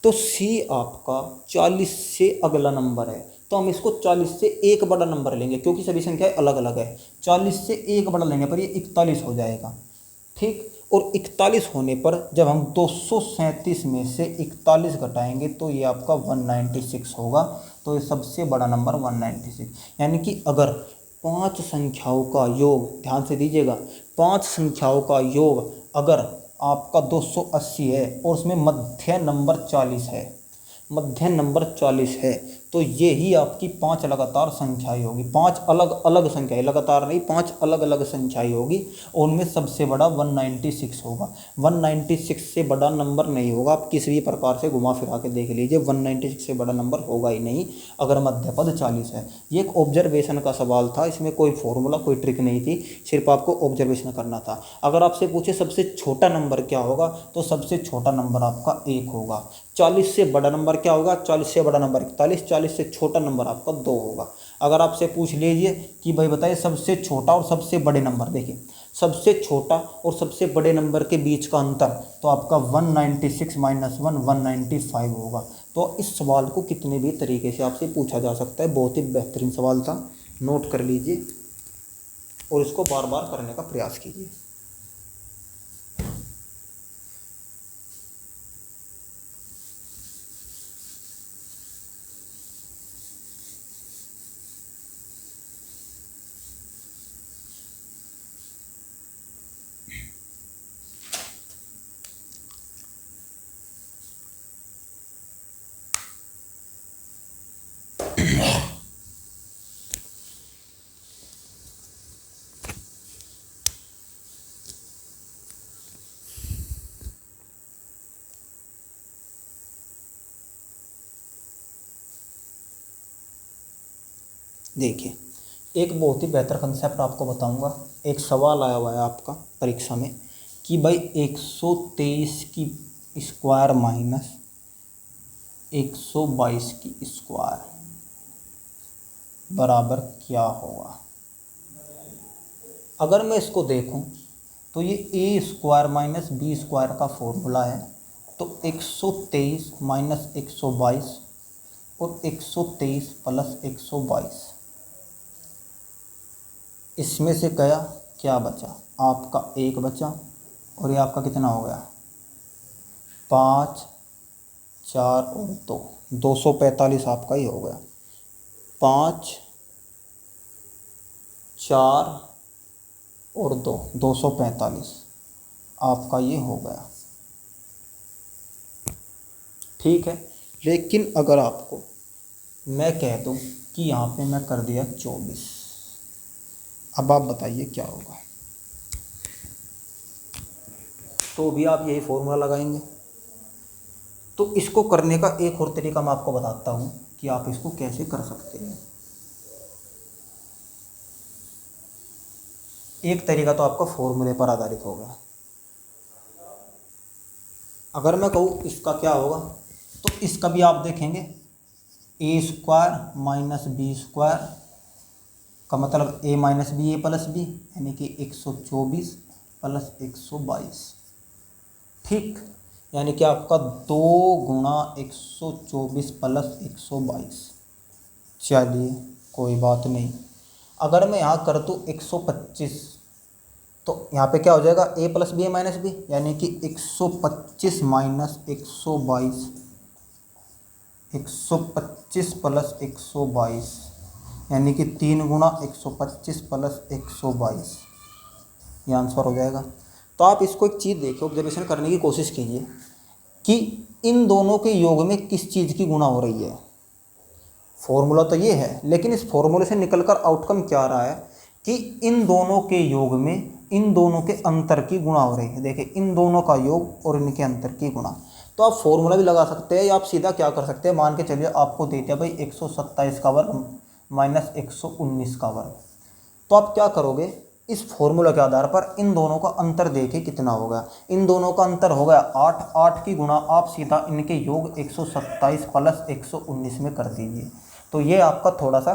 तो सी आपका 40 से अगला नंबर है, तो हम इसको 40 से एक बड़ा नंबर लेंगे, क्योंकि सभी संख्याएं अलग अलग है। 40 से एक बड़ा लेने पर ये 41 हो जाएगा। ठीक, और 41 होने पर जब हम 237 में से 41 घटाएंगे तो ये आपका 196 होगा। तो ये सबसे बड़ा नंबर 196, यानी कि अगर 5 संख्याओं का योग, ध्यान से दीजिएगा, 5 संख्याओं का योग अगर आपका 280 है और उसमें मध्य नंबर 40 है, तो ये ही आपकी 5 लगातार संख्याएं होगी। 5 अलग अलग संख्याएं, लगातार नहीं, 5 अलग अलग संख्याएं होगी और उनमें सबसे बड़ा 196 होगा। 196 से बड़ा नंबर नहीं होगा, आप किसी भी प्रकार से घुमा फिरा के देख लीजिए, 196 से बड़ा नंबर होगा ही नहीं अगर मध्य पद 40 है। ये एक ऑब्जर्वेशन का सवाल था, इसमें कोई फॉर्मूला कोई ट्रिक नहीं थी, सिर्फ आपको ऑब्जर्वेशन करना था। अगर आपसे पूछे सबसे छोटा नंबर क्या होगा, तो सबसे छोटा नंबर आपका 1 होगा। 40 से बड़ा नंबर क्या होगा, 40 से बड़ा नंबर 41, 40 से छोटा नंबर आपका 2 होगा। अगर आपसे पूछ लीजिए कि भाई बताइए सबसे छोटा और सबसे बड़े नंबर, देखिए सबसे छोटा और सबसे बड़े नंबर के बीच का अंतर तो आपका 196 माइनस 1 195 होगा। तो इस सवाल को कितने भी तरीके से आपसे पूछा जा सकता है, बहुत ही बेहतरीन सवाल था, नोट कर लीजिए और इसको बार बार करने का प्रयास कीजिए। देखिए, एक बहुत ही बेहतर कंसेप्ट आपको बताऊंगा। एक सवाल आया हुआ है आपका परीक्षा में कि भाई 123 की स्क्वायर माइनस 122 की स्क्वायर बराबर क्या होगा। अगर मैं इसको देखूं तो ये ए स्क्वायर माइनस बी स्क्वायर का फॉर्मूला है। तो 123 माइनस 122 और 123 प्लस 122, इसमें से क्या बचा, आपका 1 बचा और ये आपका कितना हो गया 5 4 और 2, 245 आपका ही हो गया। 5 4 और 2, 245 आपका ये हो गया। ठीक है, लेकिन अगर आपको मैं कह दूं कि यहाँ पे मैं कर दिया 24, अब आप बताइए क्या होगा। तो भी आप यही फॉर्मूला लगाएंगे। तो इसको करने का एक और तरीका मैं आपको बताता हूँ कि आप इसको कैसे कर सकते हैं। एक तरीका तो आपका फॉर्मूले पर आधारित होगा। अगर मैं कहूँ इसका क्या होगा, तो इसका भी आप देखेंगे ए स्क्वायर माइनस बी स्क्वायर का मतलब ए माइनस बी ए प्लस बी, यानी कि 124 प्लस 122। ठीक, यानी कि आपका 2 गुणा 124 प्लस 122। चलिए कोई बात नहीं। अगर मैं यहाँ कर दूँ 125, तो यहाँ पे क्या हो जाएगा ए प्लस बी ए माइनस बी, यानी कि 125 माइनस 122, 125 प्लस 122, यानी कि 3 गुणा 125 प्लस 122, ये आंसर हो जाएगा। तो आप इसको एक चीज़ देखिए, ऑब्जर्वेशन करने की कोशिश कीजिए कि इन दोनों के योग में किस चीज़ की गुणा हो रही है। फॉर्मूला तो ये है, लेकिन इस फॉर्मूले से निकलकर आउटकम क्या आ रहा है कि इन दोनों के योग में इन दोनों के अंतर की गुणा हो रही है। देखिए, इन दोनों का योग और इनके अंतर की गुणा। तो आप फॉर्मूला भी लगा सकते हैं या आप सीधा क्या कर सकते हैं, मान के चलिए आपको दे दिया भाई 127 का वर्ग माइनस 119 का वर्ग। तो आप क्या करोगे, इस फॉर्मूला के आधार पर इन दोनों का अंतर देखिए कितना होगा। इन दोनों का अंतर हो गया 8, 8 की गुणा आप सीधा इनके योग 127 प्लस 119 में कर दीजिए। तो ये आपका थोड़ा सा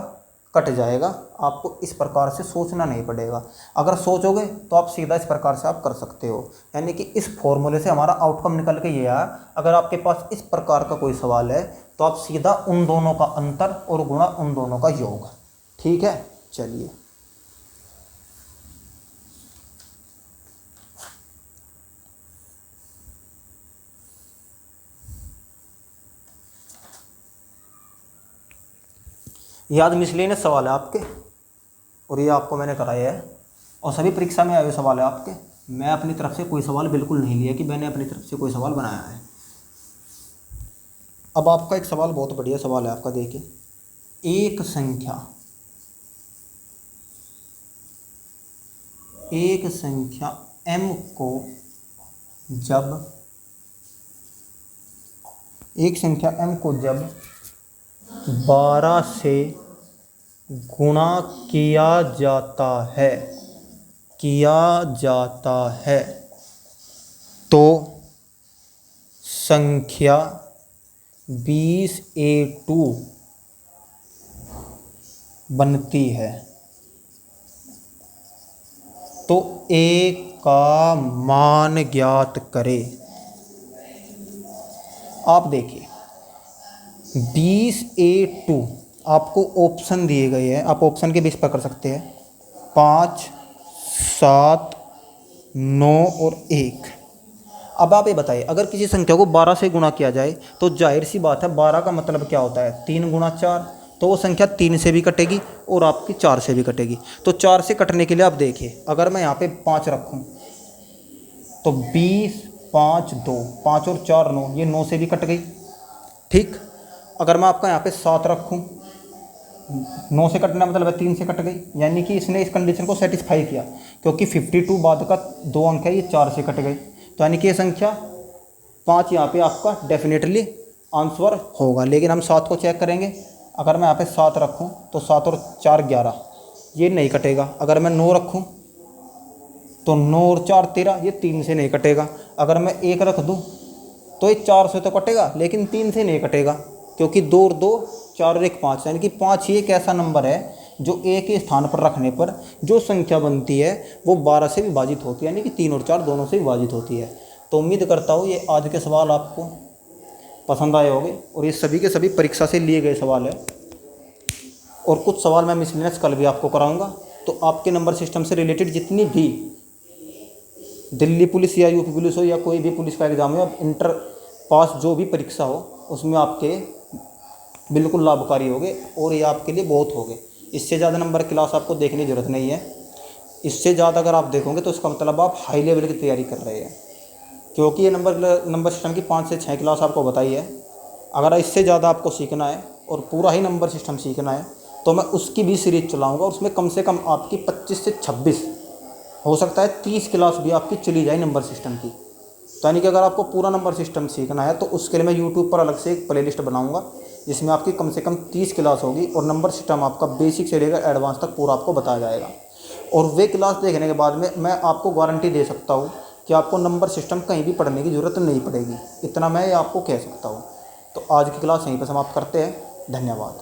कट जाएगा, आपको इस प्रकार से सोचना नहीं पड़ेगा। अगर सोचोगे तो आप सीधा इस प्रकार से आप कर सकते हो। यानी कि इस फॉर्मूले से हमारा आउटकम निकल के ये आया। अगर आपके पास इस प्रकार का कोई सवाल है तो आप सीधा उन दोनों का अंतर और गुणा उन दोनों का योग। ठीक है, चलिए। याद मिसलेनियस सवाल है आपके, और ये आपको मैंने कराया है और सभी परीक्षा में आए हुए सवाल है आपके। मैं अपनी तरफ से कोई सवाल बिल्कुल नहीं लिया कि मैंने अपनी तरफ से कोई सवाल बनाया है। अब आपका एक सवाल बहुत बढ़िया सवाल है आपका, देखिए। एक संख्या m को जब 12 से गुणा किया जाता है तो संख्या 20A2 बनती है। तो a का मान ज्ञात करें। आप देखिए 20A2 आपको ऑप्शन दिए गए हैं, आप ऑप्शन के बेस पर कर सकते हैं 5, 7, 9 और 1। अब आप ये बताइए, अगर किसी संख्या को 12 से गुणा किया जाए तो जाहिर सी बात है 12 का मतलब क्या होता है 3 गुणा 4, तो वो संख्या 3 से भी कटेगी और आपकी 4 से भी कटेगी। तो 4 से कटने के लिए आप देखिए, अगर मैं यहाँ पे 5 रखूँ तो 20, 5, 2, 5 और 4 9, ये 9 से भी कट गई। ठीक, अगर मैं आपका यहाँ पे 7 रखूँ, 9 से कटना मतलब है 3 से कट गई, यानी कि इसने इस कंडीशन को सेटिस्फाई किया, क्योंकि 52 बाद का 2 अंक है, ये 4 से कट गए। तो यानी कि ये संख्या 5 यहाँ पे आपका डेफिनेटली आंसर होगा। लेकिन हम 7 को चेक करेंगे, अगर मैं यहाँ पे 7 रखूँ तो 7 और 4 11, ये नहीं कटेगा। अगर मैं 9 रखूँ तो 9 और 4 13, ये 3 से नहीं कटेगा। अगर मैं 1 रख दूँ तो ये 4 से तो कटेगा लेकिन 3 से नहीं कटेगा, क्योंकि 2 और 2 4 और 1 5, यानी कि 5 ही एक ऐसा नंबर है जो एक ही स्थान पर रखने पर जो संख्या बनती है वो 12 से विभाजित होती है, यानी कि 3 और 4 दोनों से विभाजित होती है। तो उम्मीद करता हूँ ये आज के सवाल आपको पसंद आए होंगे, और ये सभी के सभी परीक्षा से लिए गए सवाल है, और कुछ सवाल मैं मिसलेनियस कल भी आपको कराऊंगा। तो आपके नंबर सिस्टम से रिलेटेड जितनी भी दिल्ली पुलिस या यूपी पुलिस हो या कोई भी पुलिस का एग्ज़ाम हो, इंटर पास जो भी परीक्षा हो, उसमें आपके बिल्कुल लाभकारी होंगे और ये आपके लिए बहुत होंगे। इससे ज़्यादा नंबर क्लास आपको देखने की ज़रूरत नहीं है। इससे ज़्यादा अगर आप देखोगे तो इसका मतलब आप हाई लेवल की तैयारी कर रहे हैं, क्योंकि ये नंबर सिस्टम की 5 से 6 क्लास आपको बताई है। अगर इससे ज़्यादा आपको सीखना है और पूरा ही नंबर सिस्टम सीखना है तो मैं उसकी भी सीरीज चलाऊँगा, उसमें कम से कम आपकी 25 से 26, हो सकता है 30 क्लास भी आपकी चली जाए नंबर सिस्टम की। तो यानी कि अगर आपको पूरा नंबर सिस्टम सीखना है तो उसके लिए मैं यूट्यूब पर अलग से एक प्लेलिस्ट बनाऊंगा, जिसमें आपकी कम से कम 30 क्लास होगी और नंबर सिस्टम आपका बेसिक से लेकर एडवांस तक पूरा आपको बताया जाएगा। और वे क्लास देखने के बाद में मैं आपको गारंटी दे सकता हूँ कि आपको नंबर सिस्टम कहीं भी पढ़ने की ज़रूरत नहीं पड़ेगी, इतना मैं आपको कह सकता हूँ। तो आज की क्लास यहीं पर समाप्त करते हैं। धन्यवाद।